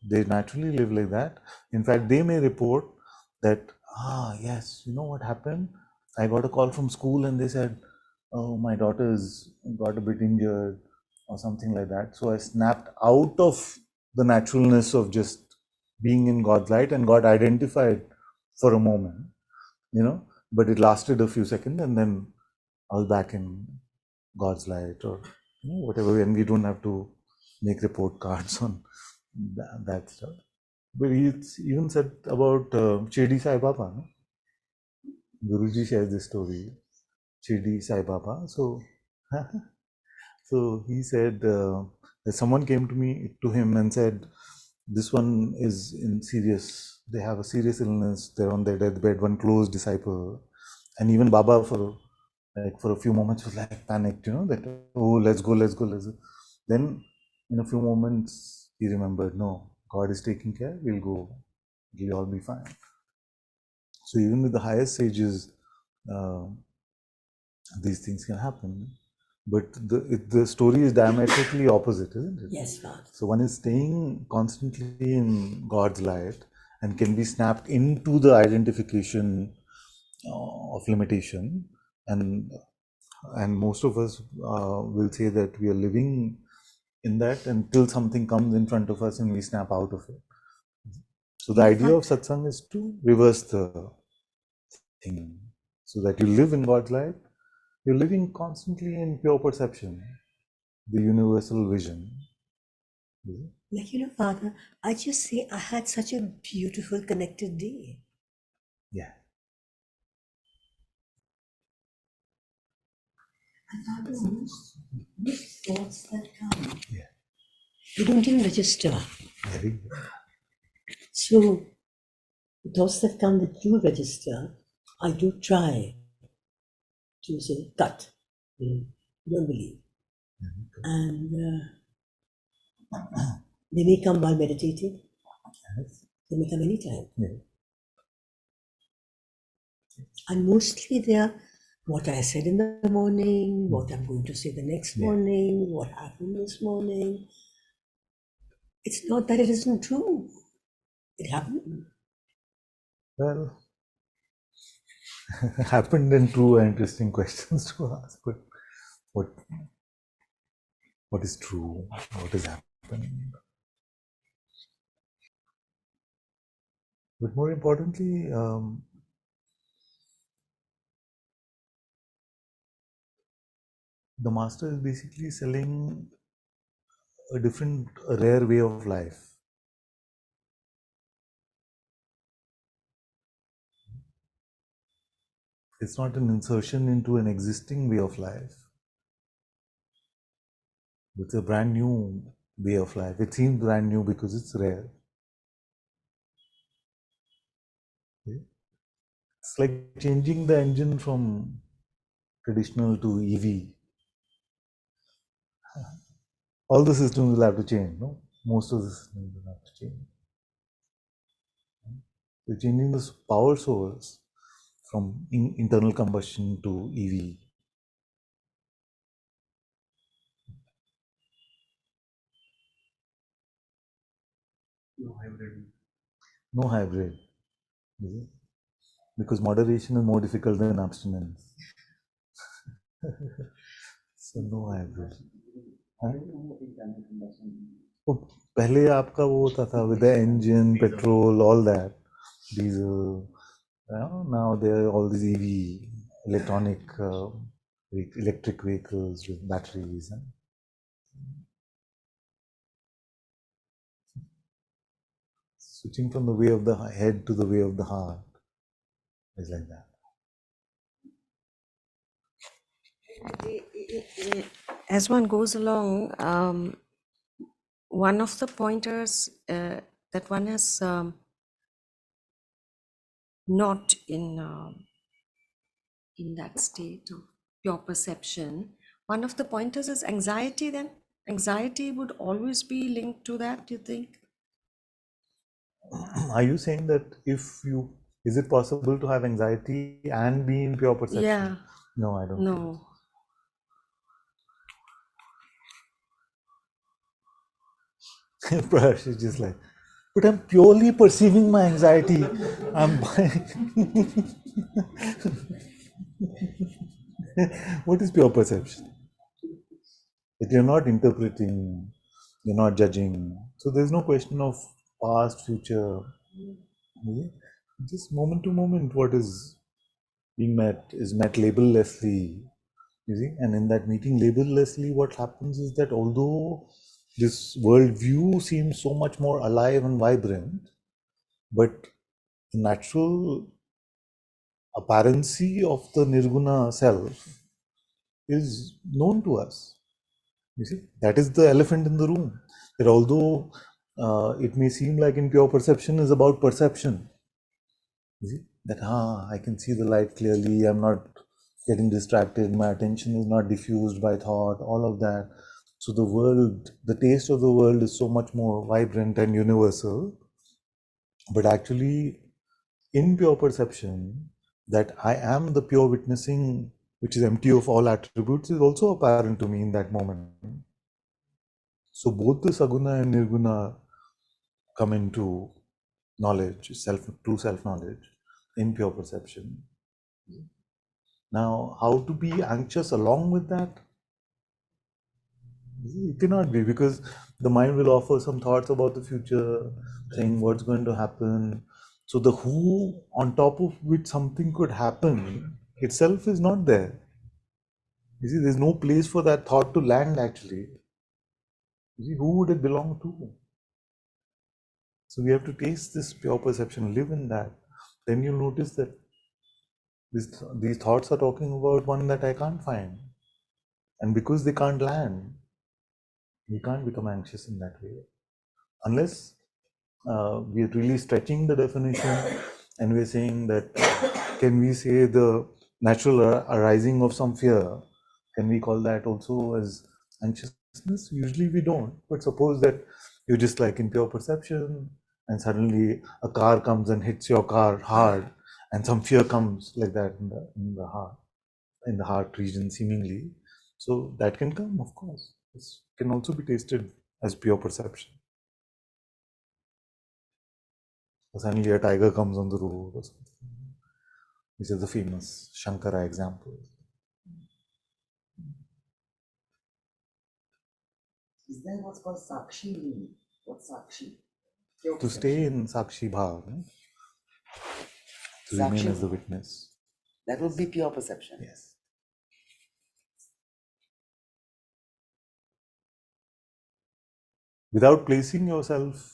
they naturally live like that. In fact, they may report that, yes, you know what happened? I got a call from school and they said, oh, my daughter's got a bit injured or something like that. So I snapped out of the naturalness of just being in God's light and got identified for a moment, but it lasted a few seconds and then I was back in God's light or whatever, and we don't have to make report cards on that stuff. But he even said about Shirdi Sai Baba. No? Guruji shares this story, Shirdi Sai Baba. So he said that someone came to him and said, this one is they have a serious illness, they're on their deathbed, one close disciple. And even Baba for a few moments was like panicked, that, oh, let's go. Then in a few moments he remembered, no, God is taking care, we'll go, we'll all be fine. So even with the highest sages, these things can happen. But the story is diametrically opposite, isn't it? Yes, Father. So one is staying constantly in God's light and can be snapped into the identification of limitation, and most of us will say that we are living in that until something comes in front of us and we snap out of it. So the idea of satsang is to reverse the thing, so that you live in God's light. You're living constantly in pure perception, the universal vision. Like, Father, I just say I had such a beautiful connected day. Yeah. And Father, most thoughts that come, Yeah. you don't even register. Very good. So the thoughts that come that you register, I do try to say, cut. Don't believe. And they may come while meditating. Yes. They may come anytime. Yeah. And mostly they are what I said in the morning, what I'm going to say the next morning, what happened this morning. It's not that it isn't true. It happened. Well, happened and true are interesting questions to ask, but what is true? What is happening? But more importantly, the master is basically selling a different, a rare way of life. It's not an insertion into an existing way of life. It's a brand new way of life. It seems brand new because it's rare. Okay? It's like changing the engine from traditional to EV. All the systems will have to change, no? Most of the systems will have to change. We're changing this power source from internal combustion to EV. No hybrid. No hybrid. Because moderation is more difficult than abstinence. So no hybrid. तो पहले आपका वो होता था with the engine, petrol, all that, diesel. Now there are all these EV, electric vehicles with batteries. Switching from the way of the head to the way of the heart is like that. As one goes along, one of the pointers that one is not in that state of pure perception, one of the pointers is anxiety. Then anxiety would always be linked to that, do you think? Are you saying that is it possible to have anxiety and be in pure perception? Yeah. No, I don't. No. Prash is just like, but I'm purely perceiving my anxiety. What is pure perception? That you're not interpreting, you're not judging. So there's no question of past, future. Just moment to moment, what is being met is met labellessly. You see, and in that meeting labellessly, what happens is that although this worldview seems so much more alive and vibrant, but the natural apparency of the nirguna self is known to us. You see, that is the elephant in the room. That although it may seem like in pure perception is about perception. You see, that I can see the light clearly, I'm not getting distracted, my attention is not diffused by thought, all of that. So the world, the taste of the world is so much more vibrant and universal. But actually, in pure perception, that I am the pure witnessing which is empty of all attributes, is also apparent to me in that moment. So both the Saguna and Nirguna come into knowledge, true self-knowledge, in pure perception. Now, how to be anxious along with that? It cannot be, because the mind will offer some thoughts about the future, saying what's going to happen. So the who on top of which something could happen itself is not there. You see, there's no place for that thought to land actually. You see, who would it belong to? So we have to taste this pure perception, live in that. Then you'll notice that these thoughts are talking about one that I can't find. And because they can't land, we can't become anxious in that way. Unless we are really stretching the definition and we're saying that, can we say the natural arising of some fear, can we call that also as anxiousness? Usually we don't. But suppose that you're just like in pure perception and suddenly a car comes and hits your car hard and some fear comes like that in the heart region seemingly. So that can come, of course. This can also be tasted as pure perception. Suddenly a tiger comes on the road or something, which is the famous Shankara example. Is that what's called Sakshi mean? What's Sakshi? To stay in Sakshi Bhav, no? To remain as the witness. That would be pure perception. Yes. Without placing yourself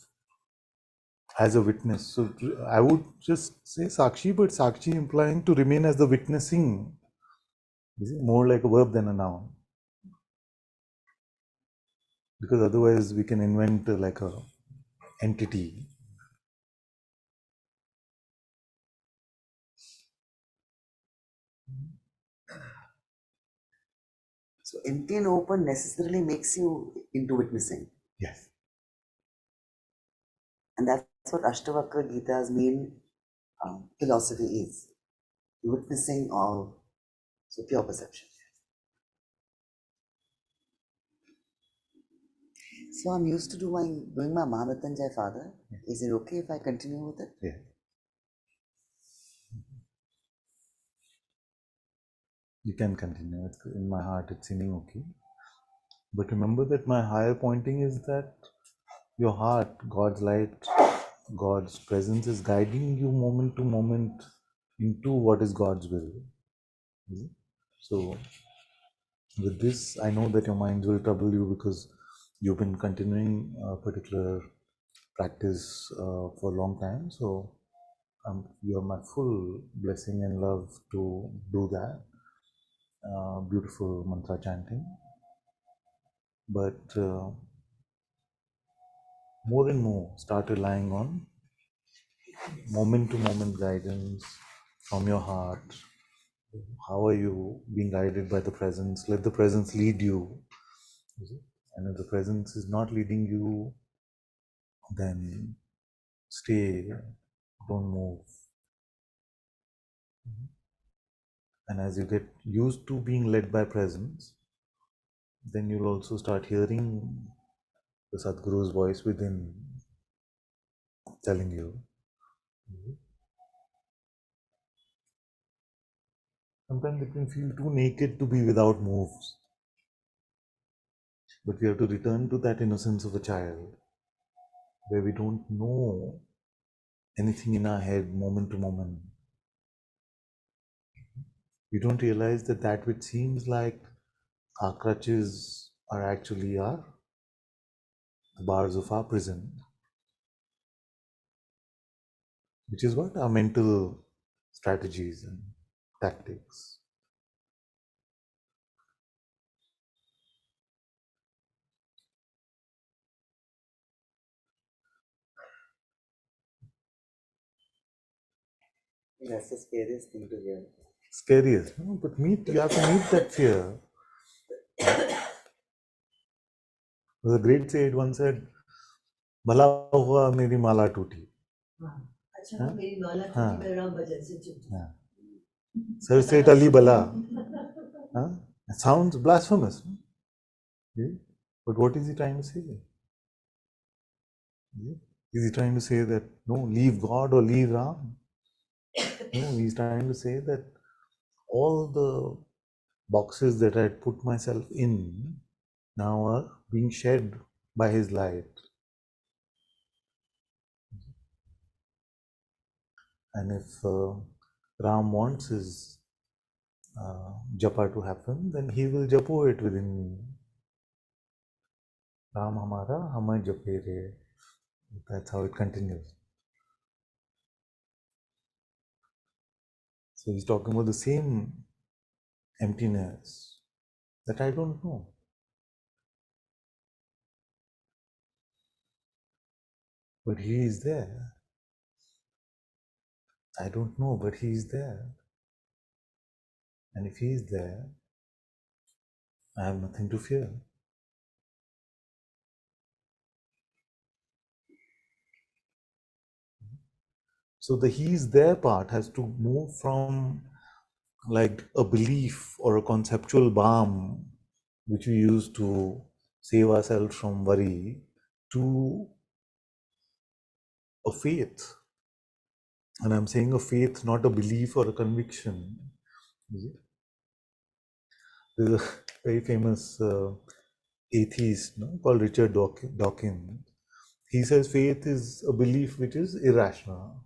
as a witness. So I would just say Sakshi, but Sakshi implying to remain as the witnessing. Is it more like a verb than a noun? Because otherwise we can invent like a entity. So empty and open necessarily makes you into witnessing. Yes. And that's what Ashtavakra Gita's main philosophy is. Witnessing all, so pure perception. So I'm used to doing my Mahamrityunjay, Father. Is it okay if I continue with it? Yeah. You can continue. In my heart, it's seeming okay. But remember that my higher pointing is that your heart, God's light, God's presence is guiding you moment to moment into what is God's will. So with this, I know that your minds will trouble you because you've been continuing a particular practice for a long time. So you are my full blessing and love to do that. Beautiful mantra chanting. But more and more start relying on moment to moment guidance from your heart. How are you being guided by the presence? Let the presence lead you. And if the presence is not leading you, then stay, don't move. And as you get used to being led by presence, then you'll also start hearing the Sadguru's voice within telling you. Sometimes it can feel too naked to be without moves. But we have to return to that innocence of a child, where we don't know anything in our head moment to moment. We don't realize that that which seems like our crutches are actually the bars of our prison, which is what our mental strategies and tactics. That's the scariest thing to hear. Scariest, no? But you have to meet that fear. The great sage once said, "Bhala hua meri mala tooti." Sir said, "Ali bala." Huh? It sounds blasphemous. Yeah? But what is he trying to say? Yeah? Is he trying to say that, no, leave God or leave Ram? No, he's trying to say that all the boxes that I had put myself in now are being shed by his light. And if Ram wants his japa to happen, then he will japo it within me. Ram hamara, hamay jape re. That's how it continues. So he's talking about the same emptiness that I don't know. But he is there. I don't know, but he is there. And if he is there, I have nothing to fear. So the he is there part has to move from like a belief or a conceptual balm which we use to save ourselves from worry to a faith. And I'm saying a faith, not a belief or a conviction. There's a very famous atheist, no, called Richard Dawkins. He says faith is a belief which is irrational.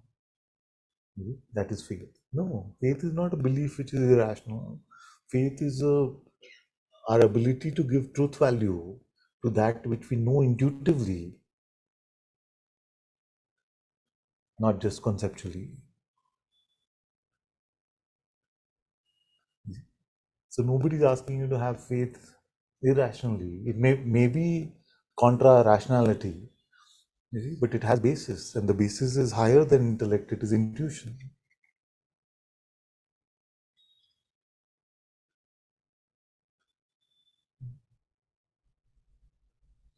That is faith. No, faith is not a belief which is irrational. Faith is our ability to give truth value to that which we know intuitively, not just conceptually. So nobody is asking you to have faith irrationally. It may be contra rationality, but it has basis, and the basis is higher than intellect. It is intuition.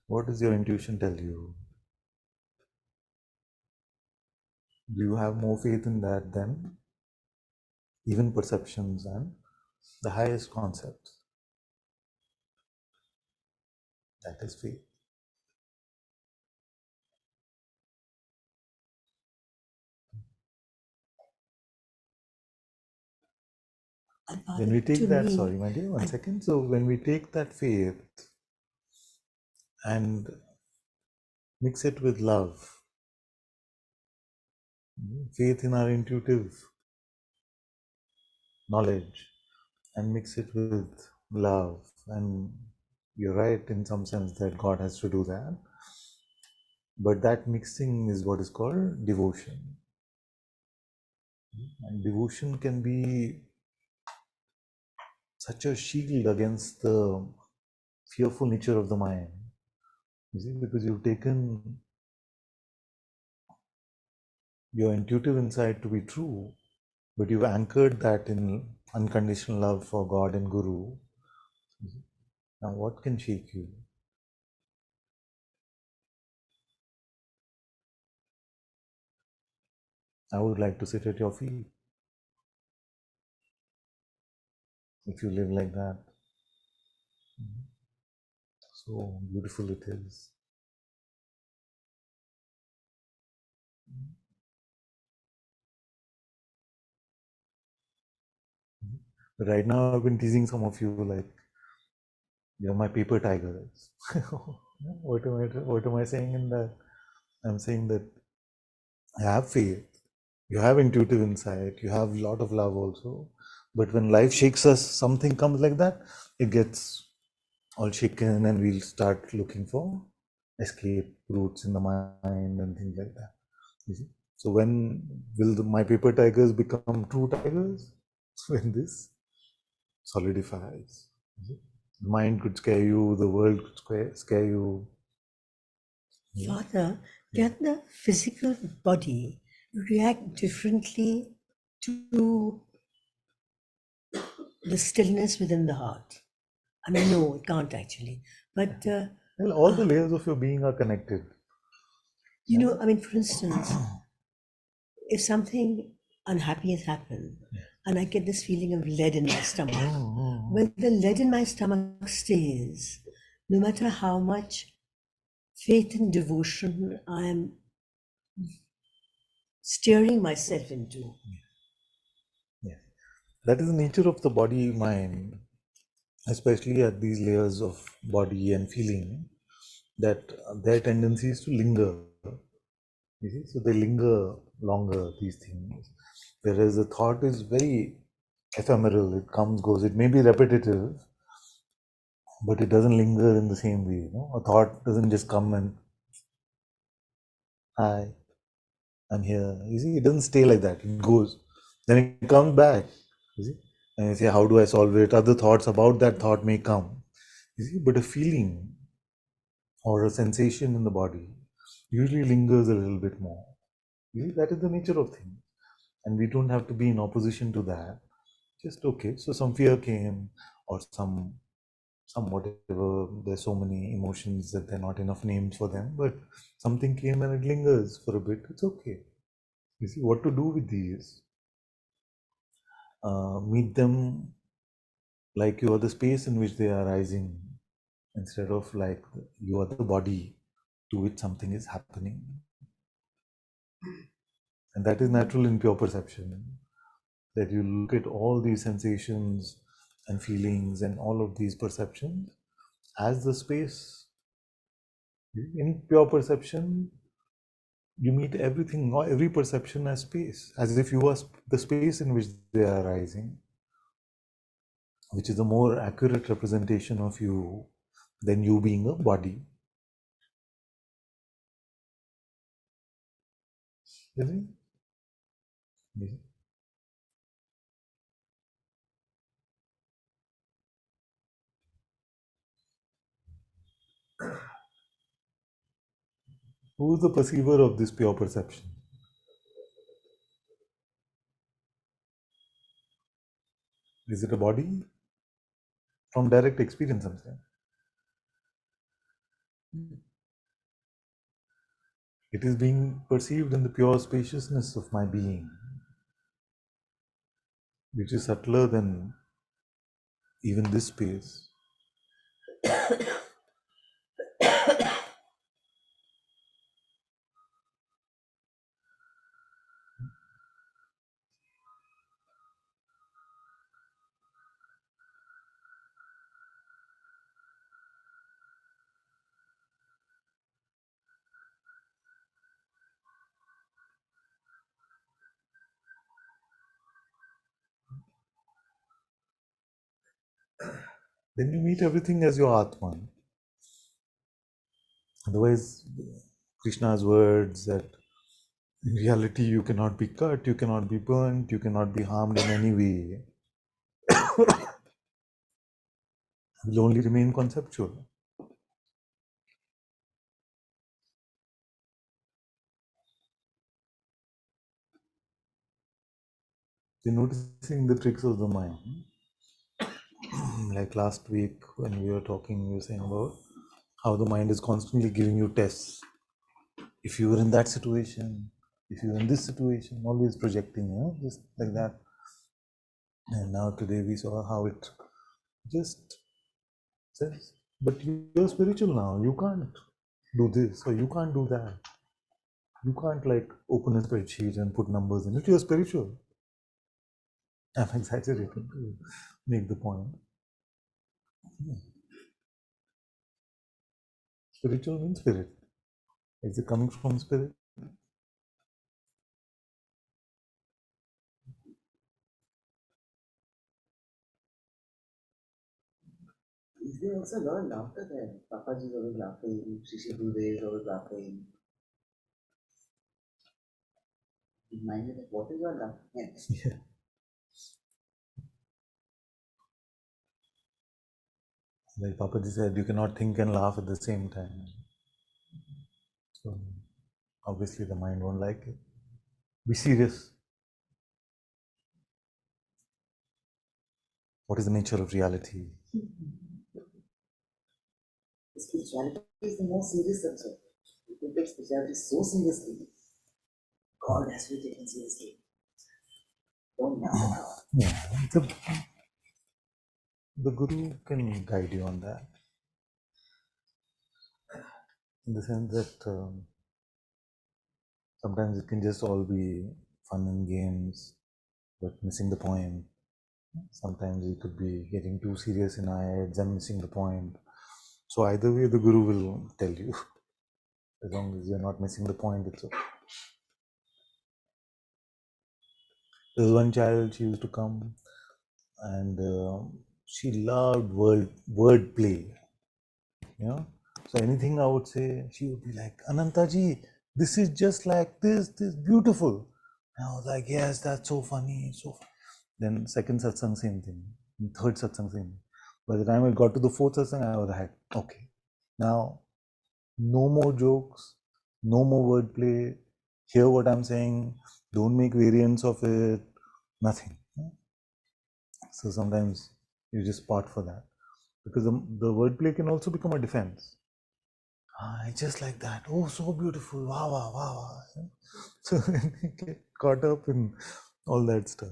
What does your intuition tell you? Do you have more faith in that than even perceptions and the highest concepts? That is faith. When we take that, sorry, my dear, 1 second. So when we take that faith and mix it with love, faith in our intuitive knowledge, and mix it with love, and you're right in some sense that God has to do that, but that mixing is what is called devotion. And devotion can be such a shield against the fearful nature of the mind, you see, because you've taken your intuitive insight to be true, but you've anchored that in unconditional love for God and Guru. Now, what can shake you? I would like to sit at your feet if you live like that. So beautiful it is. But right now, I've been teasing some of you like, you're my paper tigers. What am I saying in that? I'm saying that I have faith, you have intuitive insight, you have a lot of love also. But when life shakes us, something comes like that, it gets all shaken and we'll start looking for escape routes in the mind and things like that. You see? So when will my paper tigers become true tigers? When this solidifies. The mind could scare you, the world could scare you. Father, can the physical body react differently to the stillness within the heart? I mean, no, it can't actually. But Well, all the layers of your being are connected. you know, I mean, for instance, if something unhappy has happened and I get this feeling of lead in my stomach, when the lead in my stomach stays, no matter how much faith and devotion I am steering myself into. Yeah. That is the nature of the body mind, especially at these layers of body and feeling, that their tendency is to linger. You see, so they linger longer, these things. Whereas the thought is very ephemeral, it comes, goes, it may be repetitive, but it doesn't linger in the same way. A thought doesn't just come and, hi, I'm here. You see, it doesn't stay like that. It goes. Then it comes back. You see? And you say, how do I solve it? Other thoughts about that thought may come. You see, but a feeling or a sensation in the body usually lingers a little bit more. You see, that is the nature of things. And we don't have to be in opposition to that. Just okay. So some fear came, or some whatever. There's so many emotions that there are not enough names for them, but something came and it lingers for a bit. It's okay. You see, what to do with these? Meet them like you are the space in which they are arising, instead of like you are the body to which something is happening. And that is natural in pure perception, that you look at all these sensations and feelings and all of these perceptions as the space. In pure perception, you meet everything, or every perception as space, as if you are the space in which they are arising, which is a more accurate representation of you than you being a body. Isn't it? Yes. Who is the perceiver of this pure perception? Is it a body? From direct experience, I'm saying. It is being perceived in the pure spaciousness of my being, which is subtler than even this space. Then you meet everything as your Atman. Otherwise, Krishna's words that in reality you cannot be cut, you cannot be burnt, you cannot be harmed in any way, will only remain conceptual. You're noticing the tricks of the mind. Like last week when we were talking, we were saying about how the mind is constantly giving you tests. If you were in that situation, if you were in this situation, always projecting, just like that. And now today we saw how it just says, but you're spiritual now, you can't do this or you can't do that. You can't like open a spreadsheet and put numbers in it. You're spiritual. I'm exaggerating to make the point. Spiritual means spirit. Is it coming from spirit? Is there also a lot of laughter there? Papaji is always laughing, Shishi Gurudev is always laughing. Remind me that what is your laughing at? Yeah. Like Papaji said, you cannot think and laugh at the same time. So obviously the mind won't like it. Be serious. What is the nature of reality? Spirituality is the most serious subject. People take spirituality so seriously. God has to be taken seriously. Don't laugh. Yeah, the Guru can guide you on that, in the sense that sometimes it can just all be fun and games, but missing the point. Sometimes we could be getting too serious in our heads and missing the point. So either way, the Guru will tell you. As long as you're not missing the point, it's okay. There's one child, she used to come and she loved word play. You know, so anything I would say, she would be like, Ananta-ji, this is just like this beautiful. And I was like, yes, that's so funny, so funny. Then second satsang, same thing. And third satsang, same thing. By the time I got to the fourth satsang, I was like, okay, now no more jokes, no more wordplay. Hear what I'm saying. Don't make variants of it. Nothing. So sometimes you just part for that, because the wordplay can also become a defense. It's just like that. Oh, so beautiful. Wow, wow, wow, wow. So you get caught up in all that stuff.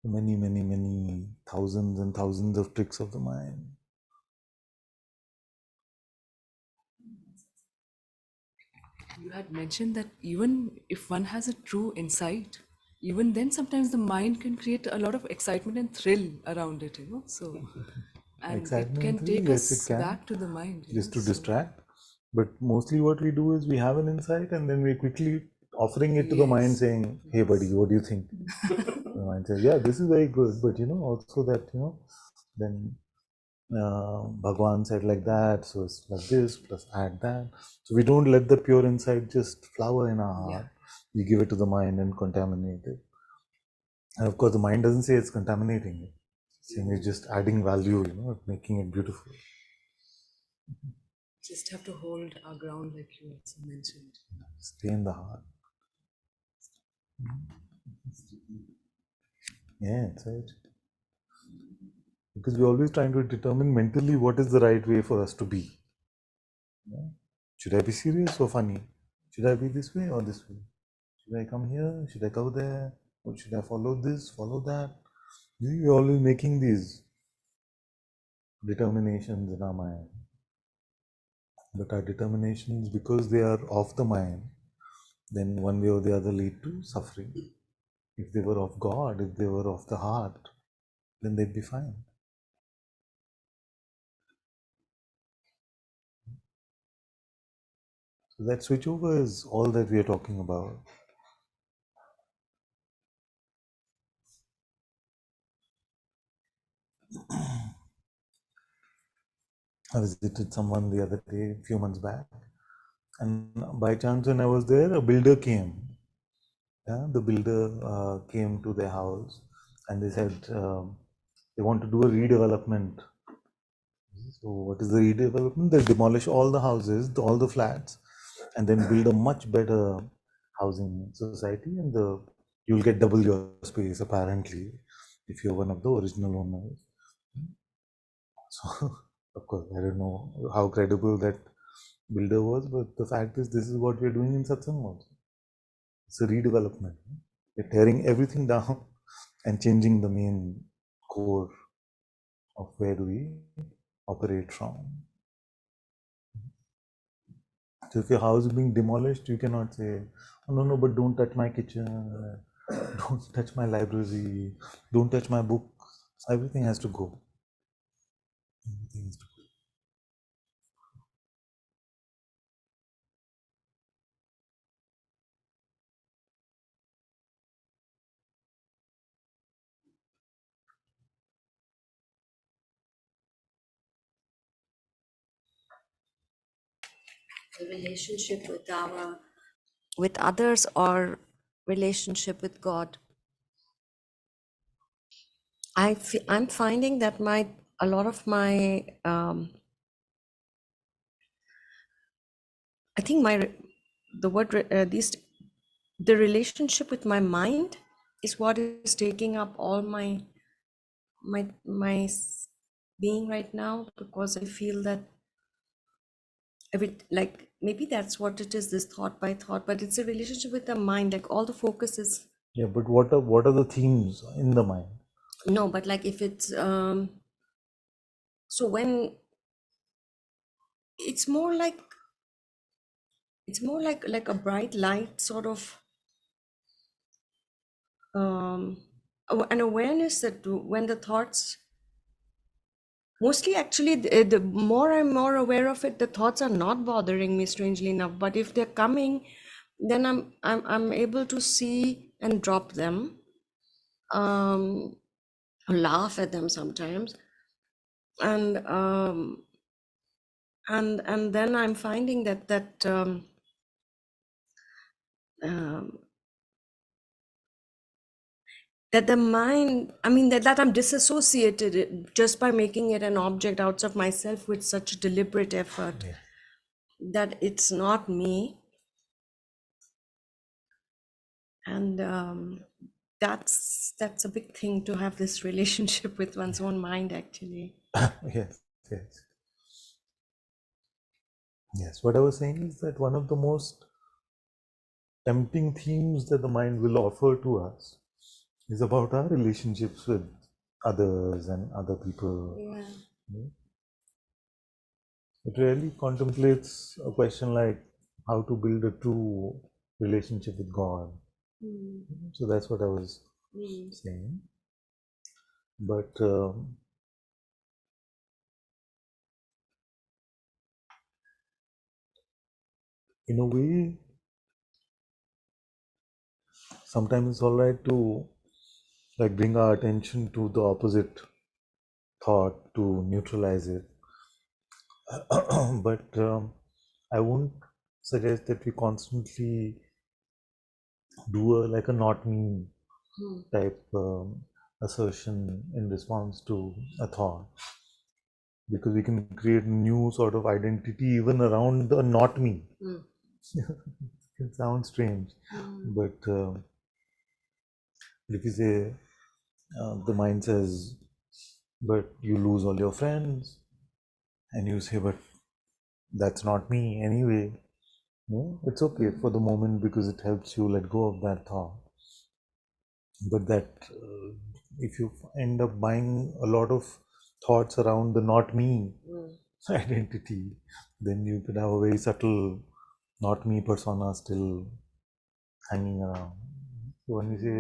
Many thousands and thousands of tricks of the mind. You had mentioned that even if one has a true insight, even then sometimes the mind can create a lot of excitement and thrill around it, you know. So, and Excitement it can thrill, take yes, it us can. back to the mind, you Just know. to So, distract. But mostly what we do is we have an insight and then we quickly offering it to the mind, yes. saying, hey buddy, what do you think? The mind says, yeah, this is very good, but also that, then Bhagwan said like that, so it's like this, plus add that. So we don't let the pure insight just flower in our heart. We give it to the mind and contaminate it. And of course, the mind doesn't say it's contaminating it. It's saying it's just adding value, making it beautiful. Just have to hold our ground, like you also mentioned. Stay in the heart. Yeah, that's right. Because we're always trying to determine mentally what is the right way for us to be. Should I be serious or funny? Should I be this way or this way? Should I come here? Should I go there? Or should I follow this, follow that? We're always making these determinations in our mind. But our determinations, because they are of the mind, then one way or the other lead to suffering. If they were of God, if they were of the heart, then they'd be fine. So that switchover is all that we are talking about. I visited someone the other day, a few months back, and by chance when I was there, a builder came. Yeah, the builder came to their house, and they said they want to do a redevelopment. So what is the redevelopment? They demolish all the houses, all the flats, and then build a much better housing society, and you'll get double your space apparently if you're one of the original owners. So of course, I don't know how credible that builder was, but the fact is, this is what we're doing in Satsang also. It's a redevelopment. We're tearing everything down and changing the main core of where do we operate from. So if your house is being demolished, you cannot say, oh, no, but don't touch my kitchen, don't touch my library, don't touch my book. Everything has to go. Everything has to go. The relationship with others or relationship with God. I'm finding that a lot of my I think the relationship with my mind is what is taking up all my being right now, because I feel that like maybe that's what it is, this thought by thought, but it's a relationship with the mind, like all the focus is Yeah, but what are the themes in the mind? No, but like if it's so when it's more like like a bright light sort of an awareness that when the thoughts mostly actually the more I'm more aware of it, the thoughts are not bothering me, strangely enough, but if they're coming, then I'm able to see and drop them, laugh at them sometimes, and and then I'm finding um, that the mind, I mean that I'm disassociated it just by making it an object out of myself with such deliberate effort, Yeah. that it's not me, and that's a big thing to have this relationship with one's own mind, actually. Yes, yes. Yes, what I was saying is that one of the most tempting themes that the mind will offer to us is about our relationships with others and other people. Yeah. Yeah. It really contemplates a question like how to build a true relationship with God. Mm. So that's what I was Mm. saying. But in a way, sometimes it's all right to like bring our attention to the opposite thought to neutralize it. But I won't suggest that we constantly do like a not me Mm. type assertion in response to a thought, because we can create new sort of identity even around the not me. Mm. It sounds strange, Mm. but if you say the mind says, but you lose all your friends, and you say, but that's not me anyway. No, it's okay for the moment because it helps you let go of that thought. But that if you end up buying a lot of thoughts around the not me Mm. identity, then you could have a very subtle not me persona still hanging around. So when we say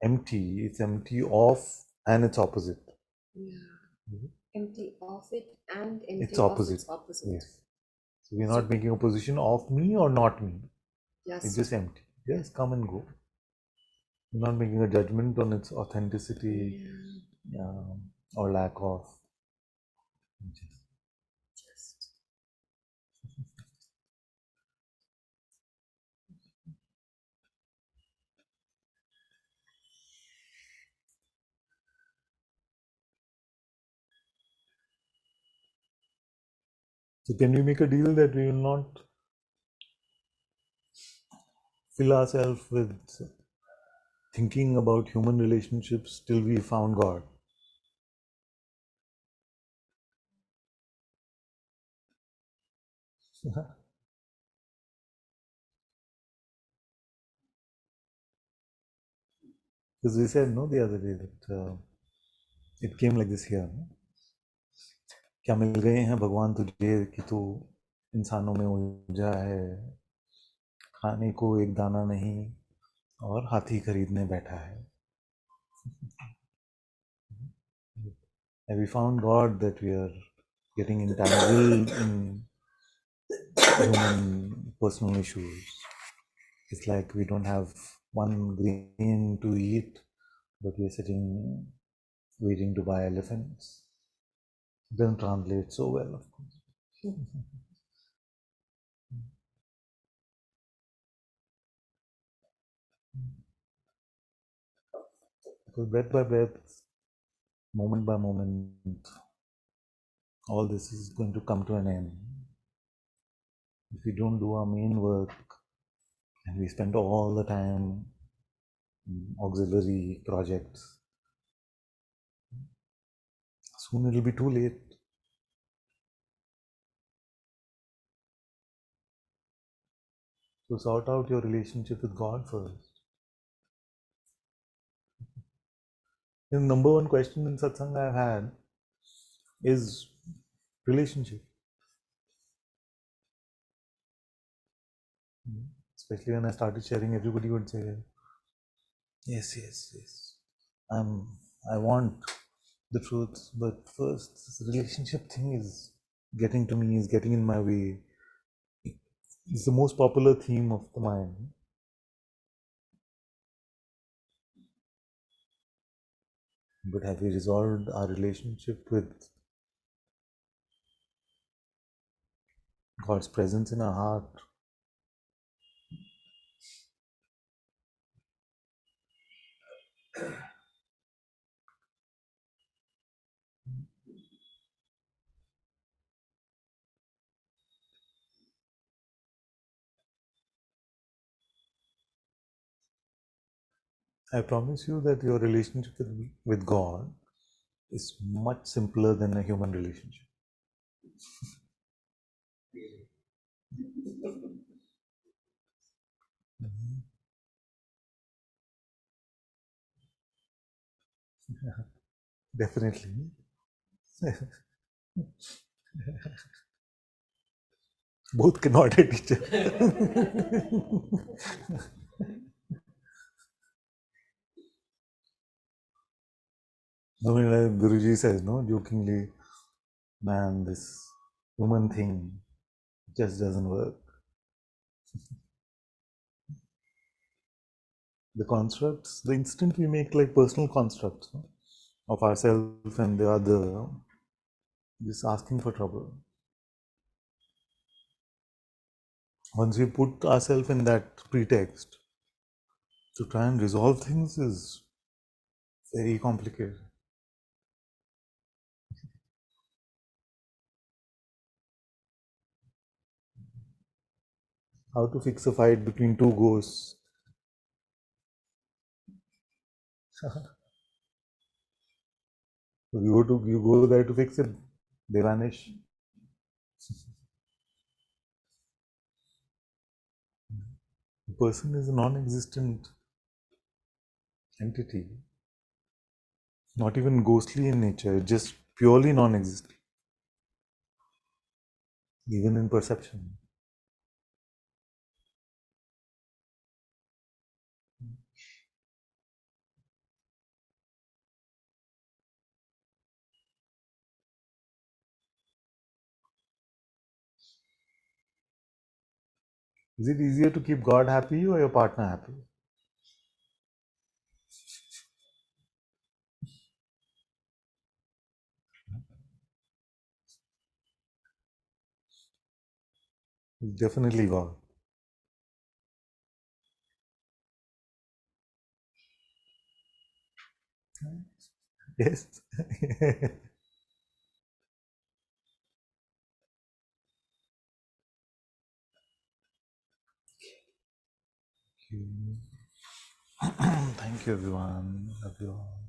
empty, it's empty of and its opposite. Yeah. Empty of it and It's empty of opposite. its opposite. Yes. So we're So not making a position of me or not me. It's yes. just empty. Just come and go. We're not making a judgment on its authenticity or lack of. Just. So can we make a deal that we will not fill ourselves with thinking about human relationships till we found God? Because we said no the other day that it came like this here. No? क्या मिल गए हैं भगवान तुझे कि तू इंसानों में उलझा है, खाने को एक दाना नहीं और हाथी खरीदने बैठा है. And we found God that we are getting entangled in human personal issues. It's like we don't have one grain to eat, but we're sitting waiting to buy elephants. It doesn't translate so well, of course. Because breath by breath, moment by moment, all this is going to come to an end. If we don't do our main work and we spend all the time in auxiliary projects, soon it'll be too late. So sort out your relationship with God first. The number one question in satsang I've had is relationship. Especially when I started sharing, everybody would say, yes, yes, yes. I want the truth, but first, this relationship thing is getting to me, is getting in my way. It's the most popular theme of the mind. But have we resolved our relationship with God's presence in our heart? I promise you that your relationship with God is much simpler than a human relationship. Definitely. Both can nod at each other. I mean, like Guruji says, no, jokingly, man, this human thing just doesn't work. The constructs, the instant we make like personal constructs, no, of ourselves and the other, just asking for trouble. Once we put ourselves in that pretext, to try and resolve things is very complicated. How to fix a fight between two ghosts? You go there to fix it, they vanish. The person is a non-existent entity, not even ghostly in nature, just purely non-existent, even in perception. Is it easier to keep God happy or your partner happy? It's definitely God. Yes. Thank you, everyone. Love you all.